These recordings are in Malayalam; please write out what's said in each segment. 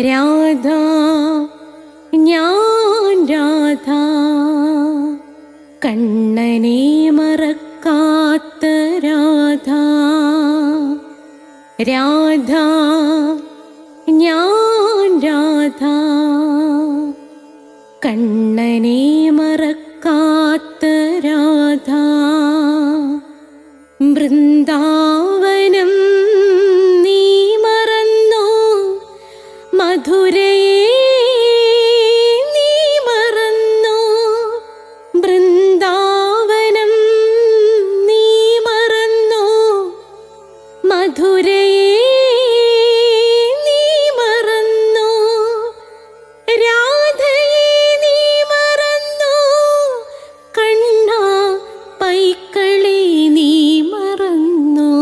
രാധ ഞാൻ രാധ കണ്ണനെ മറക്കാത്ത രാധ. രാധ ഞാൻ രാധ കണ്ണനെ മറക്കാത്ത രാധ. വൃന്ദാവനം നീ മറന്നോ, മധുരയെ നീ മറന്നോ. വൃന്ദാവനം നീ മറന്നോ, മധുരയെ നീ മറന്നോ. രാധയെ നീ മറന്നോ, കണ്ണാ പൈക്കളെ നീ മറന്നോ.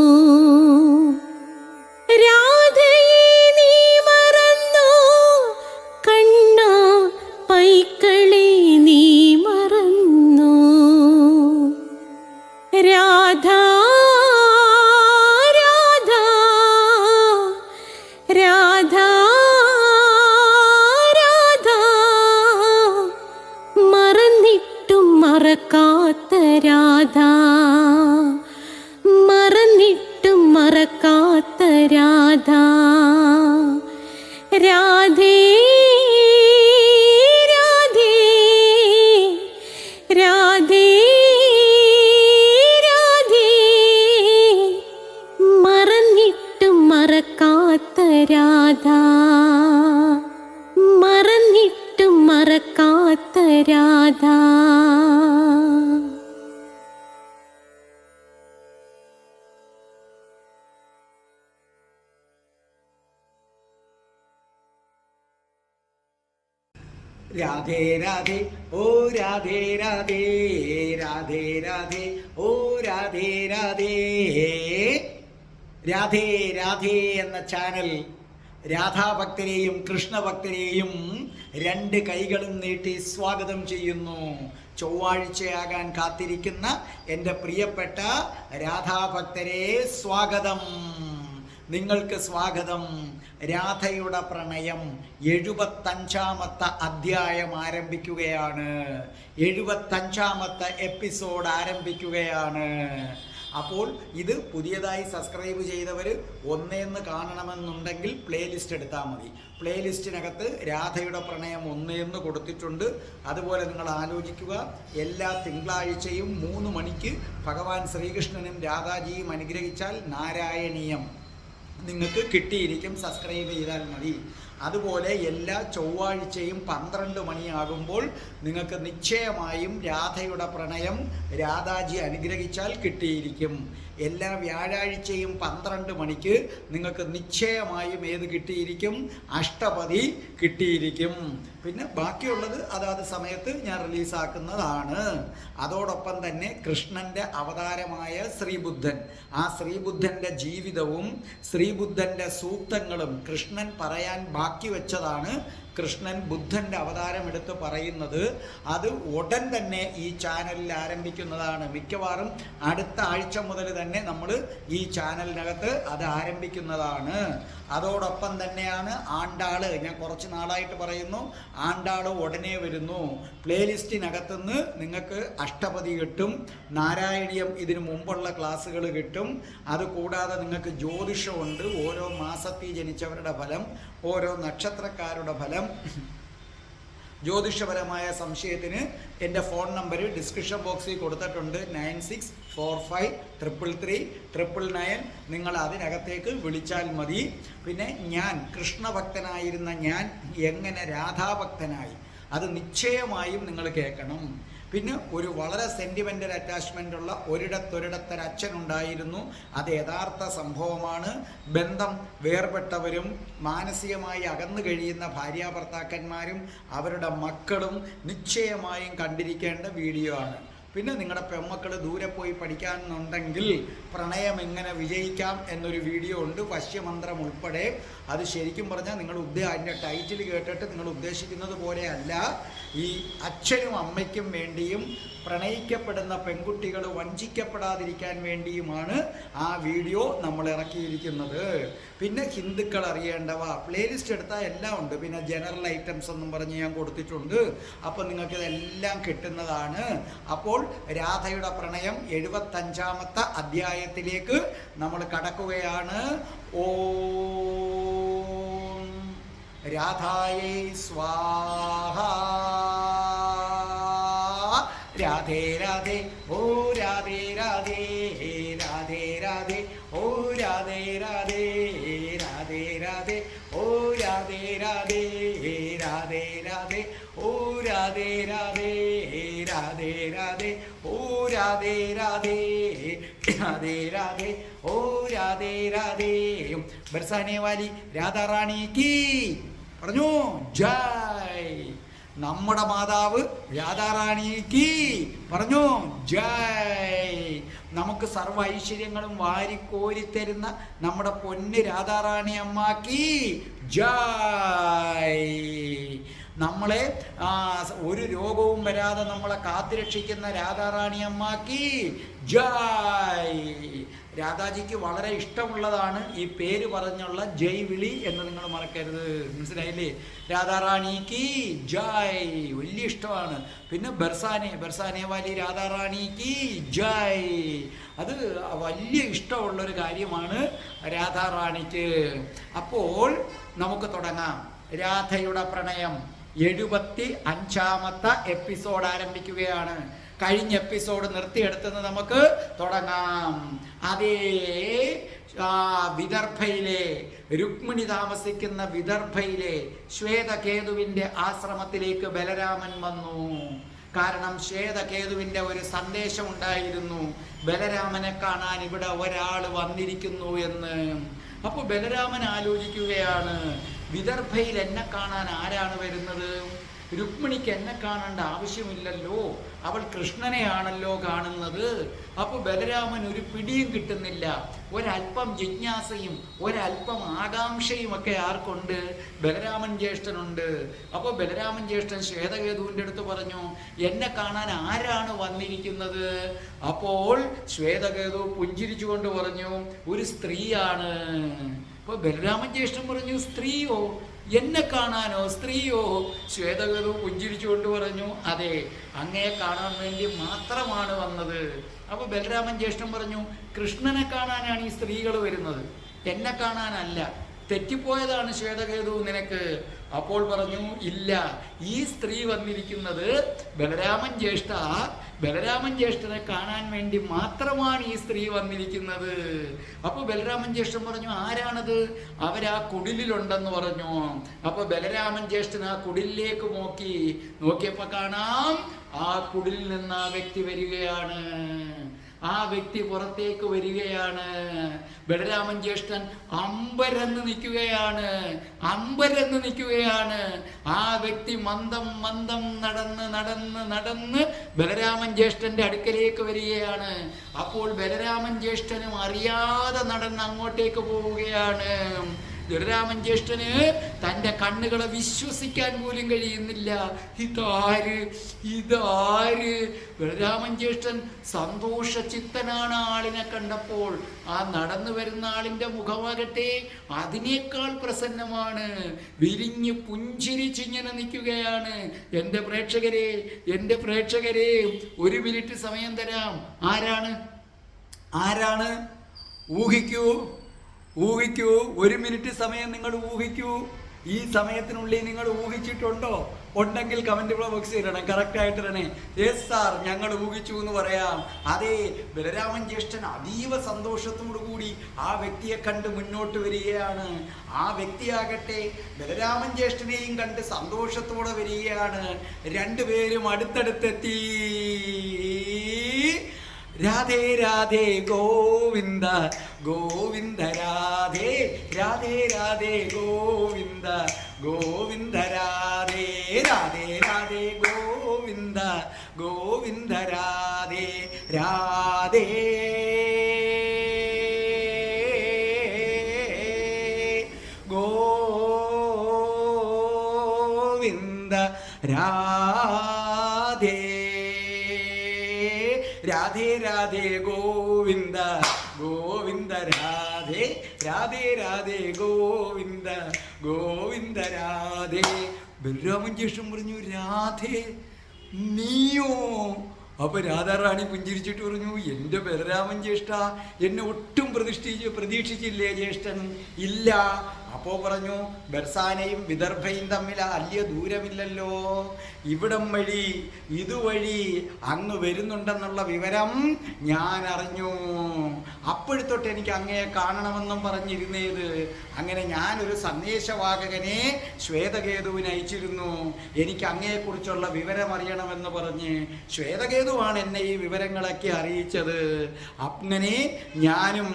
രാധയെ നീ മറന്നോ, കണ്ണാ പൈക്കളെ നീ മറന്നോ. രാധ രാധ രാധ രാധ മറന്നിട്ടും മറക്കാത്ത രാധ. മറന്നിട്ടും മറക്കാത്ത രാധ. രാധേ രാധേ രാധേ രാധേ മറന്നിട്ടും മറക്കാത്ത രാധ. മറന്നിട്ടും മറക്കാത്ത രാധ. രാധേ രാധേ ഓ രാധേ രാധേ രാധേ രാധേ ഓ രാധേ രാധേ. രാധേ രാധേ എന്ന ചാനൽ രാധാഭക്തരെയും കൃഷ്ണഭക്തരെയും രണ്ട് കൈകളും നീട്ടി സ്വാഗതം ചെയ്യുന്നു. ചൊവ്വാഴ്ചയാകാൻ കാത്തിരിക്കുന്ന എൻ്റെ പ്രിയപ്പെട്ട രാധാഭക്തരെ സ്വാഗതം. നിങ്ങൾക്ക് സ്വാഗതം. രാധയുടെ പ്രണയം 75-ാമത്തെ അധ്യായം ആരംഭിക്കുകയാണ്. 75-ാമത്തെ എപ്പിസോഡ് ആരംഭിക്കുകയാണ്. അപ്പോൾ ഇത് പുതിയതായി സബ്സ്ക്രൈബ് ചെയ്തവർ ഒന്നേന്ന് കാണണമെന്നുണ്ടെങ്കിൽ പ്ലേലിസ്റ്റ് എടുത്താൽ മതി. പ്ലേലിസ്റ്റിനകത്ത് രാധയുടെ പ്രണയം ഒന്നേന്ന് കൊടുത്തിട്ടുണ്ട്. അതുപോലെ നിങ്ങൾ ആലോചിക്കുക, എല്ലാ തിങ്കളാഴ്ചയും 3 മണിക്ക് ഭഗവാൻ ശ്രീകൃഷ്ണനും രാധാജിയും അനുഗ്രഹിച്ചാൽ നാരായണീയം നിങ്ങൾക്ക് കിട്ടിയിരിക്കും. സബ്സ്ക്രൈബ് ചെയ്താൽ മതി. അതുപോലെ എല്ലാ ചൊവ്വാഴ്ചയും 12 മണിയാകുമ്പോൾ നിങ്ങൾക്ക് നിശ്ചയമായും രാധയുടെ പ്രണയം രാധാജി അനുഗ്രഹിച്ചാൽ കിട്ടിയിരിക്കും. എല്ലാ വ്യാഴാഴ്ചയും 12 മണിക്ക് നിങ്ങൾക്ക് നിശ്ചയമായും ഏത് കിട്ടിയിരിക്കും? അഷ്ടപതി കിട്ടിയിരിക്കും. പിന്നെ ബാക്കിയുള്ളത് അതാത് സമയത്ത് ഞാൻ റിലീസാക്കുന്നതാണ്. അതോടൊപ്പം തന്നെ കൃഷ്ണൻ്റെ അവതാരമായ ശ്രീബുദ്ധൻ, ആ ശ്രീബുദ്ധൻ്റെ ജീവിതവും ശ്രീബുദ്ധൻ്റെ സൂക്തങ്ങളും കൃഷ്ണൻ പറയാൻ ബാക്കി വെച്ചതാണ്. കൃഷ്ണൻ ബുദ്ധൻ്റെ അവതാരം എടുത്ത് പറയുന്നത് അത് ഉടൻ തന്നെ ഈ ചാനലിൽ ആരംഭിക്കുന്നതാണ്. മിക്കവാറും അടുത്ത ആഴ്ച മുതൽ തന്നെ നമ്മൾ ഈ ചാനലിനകത്ത് അത് ആരംഭിക്കുന്നതാണ്. അതോടൊപ്പം തന്നെയാണ് ആണ്ടാള്. ഞാൻ കുറച്ച് നാളായിട്ട് പറയുന്നു, ആണ്ടാള് ഉടനെ വരുന്നു. പ്ലേലിസ്റ്റിനകത്തുനിന്ന് നിങ്ങൾക്ക് അഷ്ടപതി കിട്ടും, നാരായണീയം ഇതിനു മുമ്പുള്ള ക്ലാസ്സുകൾ കിട്ടും. അതുകൂടാതെ നിങ്ങൾക്ക് ജ്യോതിഷമുണ്ട്. ഓരോ മാസത്തിൽ ജനിച്ചവരുടെ ഫലം, ഓരോ നക്ഷത്രക്കാരുടെ ഫലം. ജ്യോതിഷപരമായ സംശയത്തിന് എൻ്റെ ഫോൺ നമ്പർ ഡിസ്ക്രിപ്ഷൻ ബോക്സിൽ കൊടുത്തിട്ടുണ്ട്. 9645333999. നിങ്ങൾ അതിനകത്തേക്ക് വിളിച്ചാൽ മതി. പിന്നെ ഞാൻ കൃഷ്ണഭക്തനായിരുന്ന ഞാൻ എങ്ങനെ രാധാഭക്തനായി, അത് നിശ്ചയമായും നിങ്ങൾ കേൾക്കണം. പിന്നെ ഒരു വളരെ സെൻറ്റിമെൻ്റൽ അറ്റാച്ച്മെൻ്റ് ഉള്ള ഒരിടത്തൊരിടത്തൊരച്ഛനുണ്ടായിരുന്നു. അത് യഥാർത്ഥ സംഭവമാണ്. ബന്ധം വേർപെട്ടവരും മാനസികമായി അകന്നു കഴിയുന്ന ഭാര്യാഭർത്താക്കന്മാരും അവരുടെ മക്കളും നിശ്ചയമായും കണ്ടിരിക്കേണ്ട വീഡിയോ ആണ്. പിന്നെ നിങ്ങളുടെ പെൺമക്കൾ ദൂരെ പോയി പഠിക്കാനുണ്ടെങ്കിൽ പ്രണയം എങ്ങനെ വിജയിക്കാം എന്നൊരു വീഡിയോ ഉണ്ട്, വശ്യമന്ത്രം ഉൾപ്പെടെ. അത് ശരിക്കും പറഞ്ഞാൽ നിങ്ങൾ അതിൻ്റെ ടൈറ്റിൽ കേട്ടിട്ട് നിങ്ങൾ ഉദ്ദേശിക്കുന്നത് പോലെയല്ല. ഈ അച്ഛനും അമ്മയ്ക്കും വേണ്ടിയും പ്രണയിക്കപ്പെടുന്ന പെൺകുട്ടികൾ വഞ്ചിക്കപ്പെടാതിരിക്കാൻ വേണ്ടിയുമാണ് ആ വീഡിയോ നമ്മൾ ഇറക്കിയിരിക്കുന്നത്. പിന്നെ ഹിന്ദുക്കൾ അറിയേണ്ടവ പ്ലേലിസ്റ്റ് എടുത്താൽ എല്ലാം ഉണ്ട്. പിന്നെ ജനറൽ ഐറ്റംസ് എന്നും പറഞ്ഞ് ഞാൻ കൊടുത്തിട്ടുണ്ട്. അപ്പോൾ നിങ്ങൾക്കിതെല്ലാം കിട്ടുന്നതാണ്. അപ്പോൾ രാധയുടെ പ്രണയം 75-ാമത്തെ അധ്യായത്തിലേക്ക് നമ്മൾ കടക്കുകയാണ്. ഓം രാധായേ സ്വാഹ. രാധേ രാധേ ഓ രാധേ രാധേ രാധേ രാധേ ഓ രാധേ രാധേ രാധേ രാധേ ഓ രാധേ രാധേ രാധേ രാധേ ഓ രാധേ രാധേ രാധേ രാധേ ഓ രാധേ രാധേ രാധേ രാധേ ഓ രാധേ രാധേ. ബർസാനെ വാലി രാധാ റാണി കീ പറഞ്ഞു ജയ്. നമ്മുടെ മാതാവ് രാധാറാണിക്ക് പറഞ്ഞു ജയ്. നമുക്ക് സർവ്വ ഐശ്വര്യങ്ങളും വാരിക്കോരിത്തരുന്ന നമ്മുടെ പൊന്ന് രാധാറാണി അമ്മാക്ക് ജയ്. നമ്മളെ ഒരു രോഗവും വരാതെ നമ്മളെ കാത്തുരക്ഷിക്കുന്ന രാധാറാണി അമ്മാക്ക് ജയ്. രാധാജിക്ക് വളരെ ഇഷ്ടമുള്ളതാണ് ഈ പേര് പറഞ്ഞുള്ള ജയ് വിളി എന്ന് നിങ്ങൾ മറക്കരുത്, മനസ്സിലായില്ലേ? രാധാറാണിക്ക് ജയ് വലിയ ഇഷ്ടമാണ്. പിന്നെ ബർസാനെ വാലി രാധാറാണിക്ക് ജയ്, അത് വലിയ ഇഷ്ടമുള്ളൊരു കാര്യമാണ് രാധാറാണിക്ക്. അപ്പോൾ നമുക്ക് തുടങ്ങാം. രാധയുടെ പ്രണയം 75-ാമത്തെ എപ്പിസോഡ് ആരംഭിക്കുകയാണ്. കഴിഞ്ഞ എപ്പിസോഡ് നിർത്തിയെടുത്തെന്ന് നമുക്ക് തുടങ്ങാം. അതേ വിദർഭയിലെ രുക്മിണി താമസിക്കുന്ന വിദർഭയിലെ ശ്വേതകേതുവിൻ്റെ ആശ്രമത്തിലേക്ക് ബലരാമൻ വന്നു. കാരണം ശ്വേതകേതുവിൻ്റെ ഒരു സന്ദേശം ഉണ്ടായിരുന്നു, ബലരാമനെ കാണാൻ ഇവിടെ ഒരാൾ വന്നിരിക്കുന്നു എന്ന്. അപ്പോൾ ബലരാമൻ ആലോചിക്കുകയാണ്, വിദർഭയിൽ എന്നെ കാണാൻ ആരാണ് വരുന്നത്? രുക്മിണിക്ക് എന്നെ കാണേണ്ട ആവശ്യമില്ലല്ലോ, അവൾ കൃഷ്ണനെയാണല്ലോ കാണുന്നത്. അപ്പോൾ ബലരാമൻ ഒരു പിടിയും കിട്ടുന്നില്ല. ഒരല്പം ജിജ്ഞാസയും ഒരല്പം ആകാംക്ഷയും ഒക്കെ ആർക്കുണ്ട്? ബലരാമൻ ജ്യേഷ്ഠനുണ്ട്. അപ്പോൾ ബലരാമൻ ജ്യേഷ്ഠൻ ശ്വേതകേതുവിൻ്റെ അടുത്ത് പറഞ്ഞു, എന്നെ കാണാൻ ആരാണ് വന്നിരിക്കുന്നത്? അപ്പോൾ ശ്വേതകേതു പുഞ്ചിരിച്ചുകൊണ്ട് പറഞ്ഞു, ഒരു സ്ത്രീയാണ്. അപ്പോൾ ബലരാമൻ ജ്യേഷ്ഠൻ പറഞ്ഞു, സ്ത്രീയോ? എന്നെ കാണാനോ? സ്ത്രീയോ? ശ്വേതകേതു പുഞ്ചിരിച്ചുകൊണ്ട് പറഞ്ഞു, അതെ, അങ്ങയെ കാണാൻ വേണ്ടി മാത്രമാണ് വന്നത്. അപ്പോൾ ബലരാമൻ ജ്യേഷ്ഠൻ പറഞ്ഞു, കൃഷ്ണനെ കാണാനാണ് ഈ സ്ത്രീകൾ വരുന്നത്, എന്നെ കാണാനല്ല. തെറ്റിപ്പോയതാണ് ശ്വേതകേതു നിനക്ക്. അപ്പോൾ പറഞ്ഞു, ഇല്ല, ഈ സ്ത്രീ വന്നിരിക്കുന്നത് ബലരാമൻ ജ്യേഷ്ഠനെ കാണാൻ വേണ്ടി മാത്രമാണ് ഈ സ്ത്രീ വന്നിരിക്കുന്നത്. അപ്പോൾ ബലരാമൻ ജ്യേഷ്ഠൻ പറഞ്ഞു, ആരാണത്? അവരാ കുടിലുണ്ടെന്ന് പറഞ്ഞു. അപ്പോൾ ബലരാമൻ ജ്യേഷ്ഠൻ ആ കുടിലേക്ക് നോക്കിയപ്പോൾ കാണാം, ആ കുടിലിൽ നിന്ന് ആ വ്യക്തി വരികയാണ്. ആ വ്യക്തി പുറത്തേക്ക് വരികയാണ്. ബലരാമൻ ജ്യേഷ്ഠൻ അമ്പരന്ന് നിൽക്കുകയാണ്. ആ വ്യക്തി മന്ദം നടന്ന് ബലരാമൻ ജ്യേഷ്ഠന്റെ അടുക്കലേക്ക് വരികയാണ്. അപ്പോൾ ബലരാമൻ ജ്യേഷ്ഠനും അറിയാതെ നടന്ന് അങ്ങോട്ടേക്ക് പോവുകയാണ്. ബലരാമൻ ജ്യേഷ്ഠന് തൻ്റെ കണ്ണുകളെ വിശ്വസിക്കാൻ പോലും കഴിയുന്നില്ല. ഇതാര്? ബലരാമൻ ജ്യേഷ്ഠൻ സന്തോഷചിത്തനാണ് ആളിനെ കണ്ടപ്പോൾ. ആ നടന്നു വരുന്ന ആളിൻ്റെ മുഖമാകട്ടെ അതിനേക്കാൾ പ്രസന്നമാണ്, വിരിഞ്ഞ് പുഞ്ചിരിച്ചിങ്ങനെ നിൽക്കുകയാണ്. എൻ്റെ പ്രേക്ഷകരെ 1 മിനിറ്റ് സമയം തരാം. ആരാണ്? ഊഹിക്കൂ. 1 മിനിറ്റ് സമയം നിങ്ങൾ ഊഹിക്കൂ. ഈ സമയത്തിനുള്ളിൽ നിങ്ങൾ ഊഹിച്ചിട്ടുണ്ടോ? ഉണ്ടെങ്കിൽ കമന്റ് ബോക്സിൽ ഇടണം, കറക്റ്റായിട്ട് ഇടണേ. യെസ് സാർ, ഞങ്ങൾ ഊഹിച്ചു എന്ന് പറയാം. അതെ, ബലരാമൻ ജ്യേഷ്ഠൻ അതീവ സന്തോഷത്തോടു കൂടി ആ വ്യക്തിയെ കണ്ട് മുന്നോട്ട് വരികയാണ്. ആ വ്യക്തിയാകട്ടെ ബലരാമൻ ജ്യേഷ്ഠനെയും കണ്ട് സന്തോഷത്തോടെ വരികയാണ്. രണ്ടുപേരും അടുത്തടുത്തെത്തി. രാധേ രാധേ ഗോവിന്ദ ഗോവിന്ദ രാധേ രാധേ രാധേ ഗോവിന്ദ ഗോവിന്ദ രാധേ രാധേ രാധേ ഗോവിന്ദ ഗോവിന്ദ രാധേ ഗോവിന്ദ രാധേ രാധേ രാധേ ഗോവിന്ദ ഗോവിന്ദ രാധേ രാധേ രാധേ ഗോവിന്ദ ഗോവിന്ദ രാധേ. ബലരാമൻ ജ്യേഷ്ഠൻ പറഞ്ഞു, രാധേ നീയോ? അപ്പൊ രാധാറാണി പുഞ്ചിരിച്ചിട്ട് പറഞ്ഞു, എൻ്റെ ബലരാമൻ ജ്യേഷ്ഠ, എന്നെ ഒട്ടും പ്രതീക്ഷിച്ചില്ലേ ജ്യേഷ്ഠൻ? ഇല്ല. അപ്പോ പറഞ്ഞു, ബർസാനയും വിദർഭയും തമ്മിൽ വലിയ ദൂരമില്ലല്ലോ, ഇവിടം വഴി ഇതുവഴി അങ്ങ് വരുന്നുണ്ടെന്നുള്ള വിവരം ഞാൻ അറിഞ്ഞു. അപ്പോഴത്തൊട്ട് എനിക്ക് അങ്ങയെ കാണണമെന്നും പറഞ്ഞിരുന്നേത്. അങ്ങനെ ഞാനൊരു സന്ദേശവാഹകനെ ശ്വേതകേതുവിന് അയച്ചിരുന്നു, എനിക്ക് അങ്ങയെക്കുറിച്ചുള്ള വിവരം അറിയണമെന്ന് പറഞ്ഞ്. ശ്വേതകേതുവാണ് എന്നെ ഈ വിവരങ്ങളൊക്കെ അറിയിച്ചത്. അങ്ങനെ ഞാനും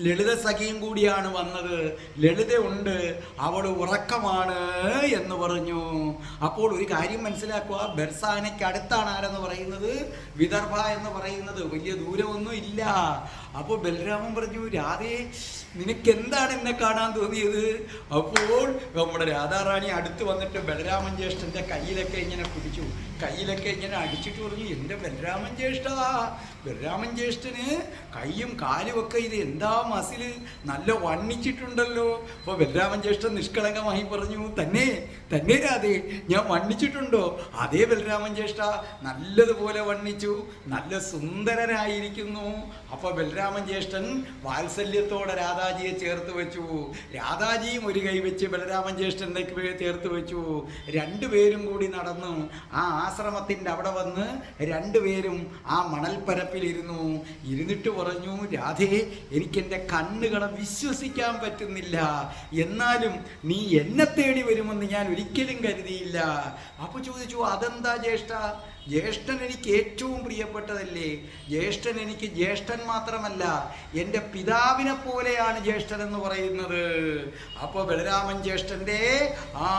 ലളിത സഖിയും കൂടിയാണ് വന്നത്. ലളിത ഉണ്ട്, അവൾ ഉറക്കമാണ് എന്ന് പറഞ്ഞു. അപ്പോൾ ഒരു കാര്യം മനസ്സിലാക്കുക, ബർസാനയ്ക്ക് അടുത്താണ് ആരെന്ന് പറയുന്നത്, വിദർഭ എന്ന് പറയുന്നത്. വലിയ ദൂരമൊന്നും ഇല്ല. അപ്പോൾ ബലരാമൻ പറഞ്ഞു, രാധേ നിനക്ക് എന്താണ് എന്നെ കാണാൻ തോന്നിയത്? അപ്പോൾ നമ്മുടെ രാധാറാണി അടുത്ത് വന്നിട്ട് ബലരാമൻ ജ്യേഷ്ഠൻ്റെ കയ്യിലൊക്കെ ഇങ്ങനെ പിടിച്ചു, കയ്യിലൊക്കെ ഇങ്ങനെ അടിച്ചിട്ട് പറഞ്ഞു, എൻ്റെ ബലരാമൻ ജ്യേഷ്ഠ, ബലരാമൻ ജ്യേഷ്ഠന് കൈയും കാലും ഒക്കെ ഇത് എന്താ മസിൽ, നല്ല വണ്ണിച്ചിട്ടുണ്ടല്ലോ. അപ്പോൾ ബലരാമൻ ജ്യേഷ്ഠൻ നിഷ്കളങ്കമായി പറഞ്ഞു, തന്നെ തന്നെ രാധേ, ഞാൻ വണ്ണിച്ചിട്ടുണ്ടോ? അതേ ബലരാമൻ ജ്യേഷ്ഠ, നല്ലതുപോലെ വണ്ണിച്ചു, നല്ല സുന്ദരനായിരിക്കുന്നു. അപ്പോൾ ബലരാമൻ ജ്യേഷ്ഠൻ വാത്സല്യത്തോടെ രാധാജിയെ ചേർത്ത് വെച്ചു. രാധാജിയും ഒരു കൈ വെച്ച് ബലരാമൻ ജ്യേഷ്ഠനെ ചേർത്ത് വെച്ചു. രണ്ടുപേരും കൂടി നടന്നു ആ ആശ്രമത്തിൻ്റെ അവിടെ വന്ന് രണ്ടുപേരും ആ മണൽപ്പരപ്പിലിരുന്നു. ഇരുന്നിട്ട് പറഞ്ഞു, രാധേ എനിക്കെൻ്റെ കണ്ണുകളെ വിശ്വസിക്കാൻ പറ്റുന്നില്ല, എന്നാലും നീ എന്നെ തേടി വരുമെന്ന് ഞാൻ ഒരിക്കലും കരുതിയില്ല. അപ്പോൾ ചോദിച്ചു, അതെന്താ ജ്യേഷ്ഠ? ജ്യേഷ്ഠൻ എനിക്ക് ഏറ്റവും പ്രിയപ്പെട്ടതല്ലേ? ജ്യേഷ്ഠൻ എനിക്ക് ജ്യേഷ്ഠൻ മാത്രമല്ല, എൻ്റെ പിതാവിനെ പോലെയാണ് ജ്യേഷ്ഠൻ എന്ന് പറയുന്നത്. അപ്പോൾ ബലരാമൻ ജ്യേഷ്ഠൻ്റെ ആ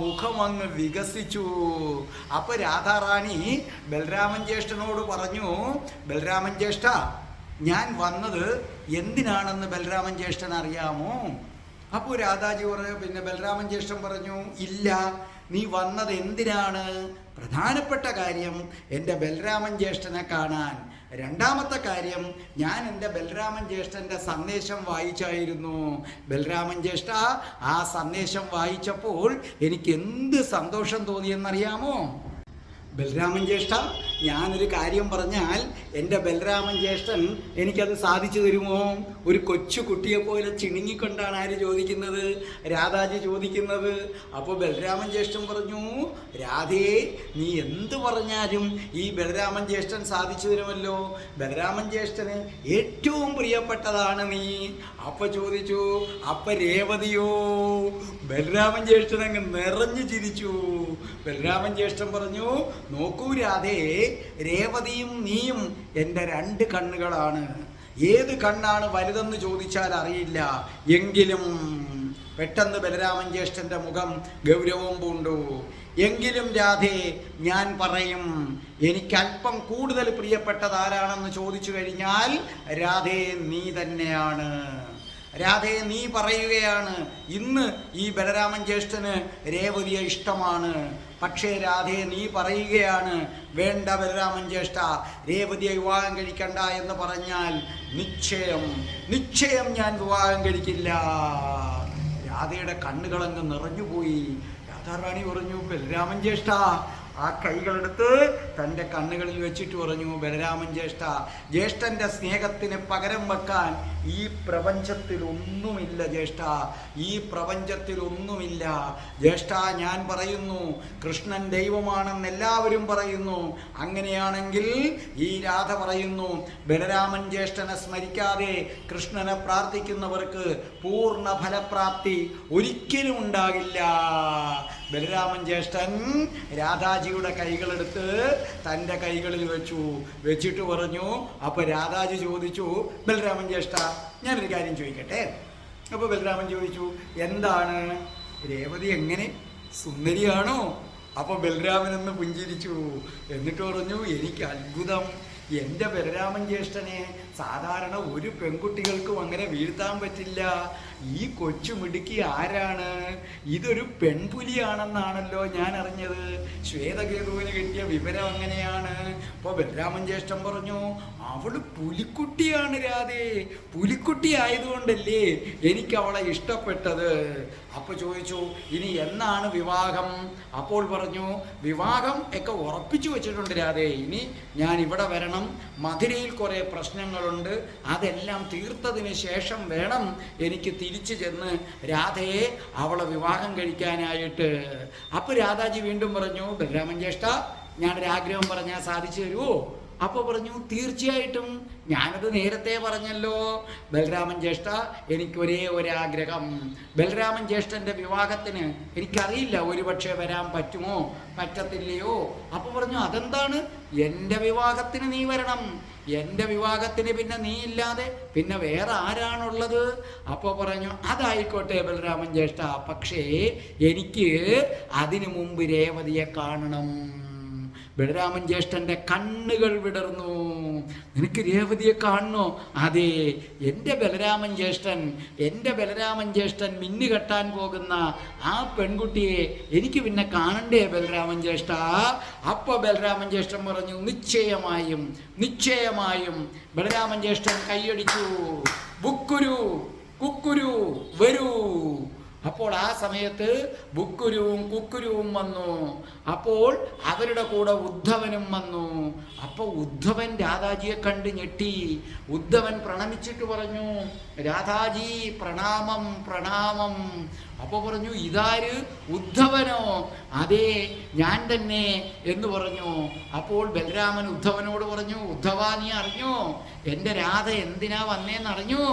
മുഖം അങ്ങ് വികസിച്ചു. അപ്പോൾ രാധാറാണി ബലരാമൻ ജ്യേഷ്ഠനോട് പറഞ്ഞു, ബലരാമൻ ജ്യേഷ്ഠ, ഞാൻ വന്നത് എന്തിനാണെന്ന് ബലരാമൻ ജ്യേഷ്ഠൻ അറിയാമോ? അപ്പോൾ രാധാജി പറഞ്ഞു, പിന്നെ ബലരാമൻ ജ്യേഷ്ഠൻ പറഞ്ഞു, ഇല്ല, നീ വന്നത് എന്തിനാണ്? പ്രധാനപ്പെട്ട കാര്യം എൻ്റെ ബലരാമൻ ജ്യേഷ്ഠനെ കാണാൻ. രണ്ടാമത്തെ കാര്യം, ഞാൻ എൻ്റെ ബലരാമൻ ജ്യേഷ്ഠൻ്റെ സന്ദേശം വായിച്ചായിരുന്നു. ബലരാമൻ ജ്യേഷ്ഠ, ആ സന്ദേശം വായിച്ചപ്പോൾ എനിക്ക് എന്ത് സന്തോഷം തോന്നിയെന്നറിയാമോ? ബലരാമൻ ജ്യേഷ്ഠ, ഞാനൊരു കാര്യം പറഞ്ഞാൽ എൻ്റെ ബലരാമൻ ജ്യേഷ്ഠൻ എനിക്കത് സാധിച്ചു തരുമോ? ഒരു കൊച്ചു കുട്ടിയെപ്പോലെ ചിണുങ്ങിക്കൊണ്ടാണ് ആര് ചോദിക്കുന്നത്? രാധാജി ചോദിക്കുന്നത്. അപ്പോൾ ബലരാമൻ ജ്യേഷ്ഠൻ പറഞ്ഞു, രാധേ നീ എന്ത് പറഞ്ഞാലും ഈ ബലരാമൻ ജ്യേഷ്ഠൻ സാധിച്ചു തരുമല്ലോ, ബലരാമൻ ജ്യേഷ്ഠന് ഏറ്റവും പ്രിയപ്പെട്ടതാണ് നീ. അപ്പോൾ ചോദിച്ചു, അപ്പം രേവതിയോ? ബലരാമൻ ജ്യേഷ്ഠൻ അങ്ങ് നിറഞ്ഞു ചിരിച്ചു. ബലരാമൻ ജ്യേഷ്ഠൻ പറഞ്ഞു, നോക്കൂ രാധേ, രേവതിയും നീയും എൻ്റെ രണ്ട് കണ്ണുകളാണ്. ഏത് കണ്ണാണ് വലുതെന്ന് ചോദിച്ചാൽ അറിയില്ല. എങ്കിലും പെട്ടെന്ന് ബലരാമൻ ജ്യേഷ്ഠൻ്റെ മുഖം ഗൗരവം പൂണ്ടു. എങ്കിലും രാധേ, ഞാൻ പറയും, എനിക്കല്പം കൂടുതൽ പ്രിയപ്പെട്ടത് ആരാണെന്ന് ചോദിച്ചു കഴിഞ്ഞാൽ രാധേ നീ തന്നെയാണ്. രാധേ നീ പറയുകയാണ്, ഇന്ന് ഈ ബലരാമൻ ജ്യേഷ്ഠന് രേവതിയെ ഇഷ്ടമാണ്. പക്ഷേ രാധേ നീ പറയുകയാണ്, വേണ്ട ബലരാമൻ ജ്യേഷ്ഠ, രേവതിയെ വിവാഹം കഴിക്കണ്ട എന്ന് പറഞ്ഞാൽ നിശ്ചയം ഞാൻ വിവാഹം കഴിക്കില്ല. രാധയുടെ കണ്ണുകളങ്ങ് നിറഞ്ഞുപോയി. രാധാറാണി പറഞ്ഞു, ബലരാമൻ ജ്യേഷ്ഠ, ആ കൈകളെടുത്ത് തൻ്റെ കണ്ണുകളിൽ വെച്ചിട്ട് പറഞ്ഞു, ബലരാമൻ ജ്യേഷ്ഠ, ജ്യേഷ്ഠൻ്റെ സ്നേഹത്തിന് പകരം വെക്കാൻ ഈ പ്രപഞ്ചത്തിൽ ഒന്നുമില്ല ജ്യേഷ്ഠ, ഈ പ്രപഞ്ചത്തിൽ ഒന്നുമില്ല ജ്യേഷ്ഠ. ഞാൻ പറയുന്നു, കൃഷ്ണൻ ദൈവമാണെന്ന് എല്ലാവരും പറയുന്നു. അങ്ങനെയാണെങ്കിൽ ഈ രാധ പറയുന്നു, ബലരാമൻ ജ്യേഷ്ഠനെ സ്മരിക്കാതെ കൃഷ്ണനെ പ്രാർത്ഥിക്കുന്നവർക്ക് പൂർണ്ണ ഫലപ്രാപ്തി ഒരിക്കലും ഉണ്ടാകില്ല. ബലരാമൻ ജ്യേഷ്ഠൻ രാധാജിയുടെ കൈകളെടുത്ത് തൻ്റെ കൈകളിൽ വെച്ചിട്ട് പറഞ്ഞു. അപ്പോൾ രാധാജി ചോദിച്ചു, ബലരാമൻ ജ്യേഷ്ഠ, ഞാനൊരു കാര്യം ചോദിക്കട്ടെ? അപ്പോൾ ബലരാമൻ ചോദിച്ചു, എന്താണ്? രേവതി എങ്ങനെ, സുന്ദരിയാണോ? അപ്പോൾ ബലരാമനൊന്ന് പുഞ്ചിരിച്ചു. എന്നിട്ട് പറഞ്ഞു, എനിക്ക് അത്ഭുതം, എൻ്റെ ബലരാമൻ ജ്യേഷ്ഠനെ സാധാരണ ഒരു പെൺകുട്ടികൾക്കും അങ്ങനെ വീഴ്ത്താൻ പറ്റില്ല. ഈ കൊച്ചുമിടുക്കി ആരാണ്? ഇതൊരു പെൺപുലിയാണെന്നാണല്ലോ ഞാൻ അറിഞ്ഞത്. ശ്വേതകേതുവിന് കിട്ടിയ വിവരം അങ്ങനെയാണ്. അപ്പോൾ ബലരാമൻ ജ്യേഷ്ഠൻ പറഞ്ഞു, അവള് പുലിക്കുട്ടിയാണ് രാധേ, പുലിക്കുട്ടി ആയതുകൊണ്ടല്ലേ എനിക്ക് അവളെ ഇഷ്ടപ്പെട്ടത്. അപ്പോൾ ചോദിച്ചു, ഇനി എന്നാണ് വിവാഹം? അപ്പോൾ പറഞ്ഞു, വിവാഹം ഒക്കെ ഉറപ്പിച്ചു വെച്ചിട്ടുണ്ട് രാധേ, ഇനി ഞാൻ ഇവിടെ വരണം, മധുരയിൽ കുറേ പ്രശ്നങ്ങളുണ്ട്, അതെല്ലാം തീർത്തതിന് ശേഷം വേണം എനിക്ക് തിരിച്ചു ചെന്ന് രാധയെ അവളെ വിവാഹം കഴിക്കാനായിട്ട്. അപ്പോൾ രാധാജി വീണ്ടും പറഞ്ഞു, ബലരാമൻ ജ്യേഷ്ഠ, ഞാനൊരാഗ്രഹം പറഞ്ഞാൽ സാധിച്ചു തരുമോ? അപ്പോൾ പറഞ്ഞു, തീർച്ചയായിട്ടും, ഞാനത് നേരത്തെ പറഞ്ഞല്ലോ. ബലരാമൻ ജ്യേഷ്ഠ, എനിക്കൊരേ ഒരാഗ്രഹം, ബലരാമൻ ജ്യേഷ്ഠൻ്റെ വിവാഹത്തിന് എനിക്കറിയില്ല ഒരുപക്ഷെ വരാൻ പറ്റുമോ പറ്റത്തില്ലയോ. അപ്പോൾ പറഞ്ഞു, അതെന്താണ്? എൻ്റെ വിവാഹത്തിന് നീ വരണം, എൻ്റെ വിവാഹത്തിന് പിന്നെ നീ ഇല്ലാതെ പിന്നെ വേറെ ആരാണുള്ളത്? അപ്പോൾ പറഞ്ഞു, അതായിക്കോട്ടെ ബലരാമൻ ജ്യേഷ്ഠ, പക്ഷേ എനിക്ക് അതിനു മുമ്പ് രേവതിയെ കാണണം. ബലരാമൻ ജ്യേഷ്ഠൻ്റെ കണ്ണുകൾ വിടർന്നു. നിനക്ക് രേവതിയെ കാണണോ? അതെ, എൻ്റെ ബലരാമൻ ജ്യേഷ്ഠൻ മിന്നു കെട്ടാൻ പോകുന്ന ആ പെൺകുട്ടിയെ എനിക്ക് പിന്നെ കാണണ്ടേ ബലരാമൻ ജ്യേഷ്ഠ? അപ്പോൾ ബലരാമൻ ജ്യേഷ്ഠൻ പറഞ്ഞു, നിശ്ചയമായും. ബലരാമൻ ജ്യേഷ്ഠൻ കൈയടിച്ചു, ബുക്കുരു കുക്കുരു വരൂ. അപ്പോൾ ആ സമയത്ത് ബുക്കുരുവും കുക്കുരുവും വന്നു. അപ്പോൾ അവരുടെ കൂടെ ഉദ്ധവനും വന്നു. അപ്പോൾ ഉദ്ധവൻ രാധാജിയെ കണ്ട് ഞെട്ടി. ഉദ്ധവൻ പ്രണമിച്ചിട്ട് പറഞ്ഞു, രാധാജി പ്രണാമം. അപ്പോൾ പറഞ്ഞു, ഇതാര്? ഉദ്ധവനോ? അതെ, ഞാൻ തന്നെ എന്ന് പറഞ്ഞു. അപ്പോൾ ബലരാമൻ ഉദ്ധവനോട് പറഞ്ഞു, ഉദ്ധവ, നീ അറിഞ്ഞോ എൻ്റെ രാധ എന്തിനാ വന്നേന്നറിഞ്ഞോ?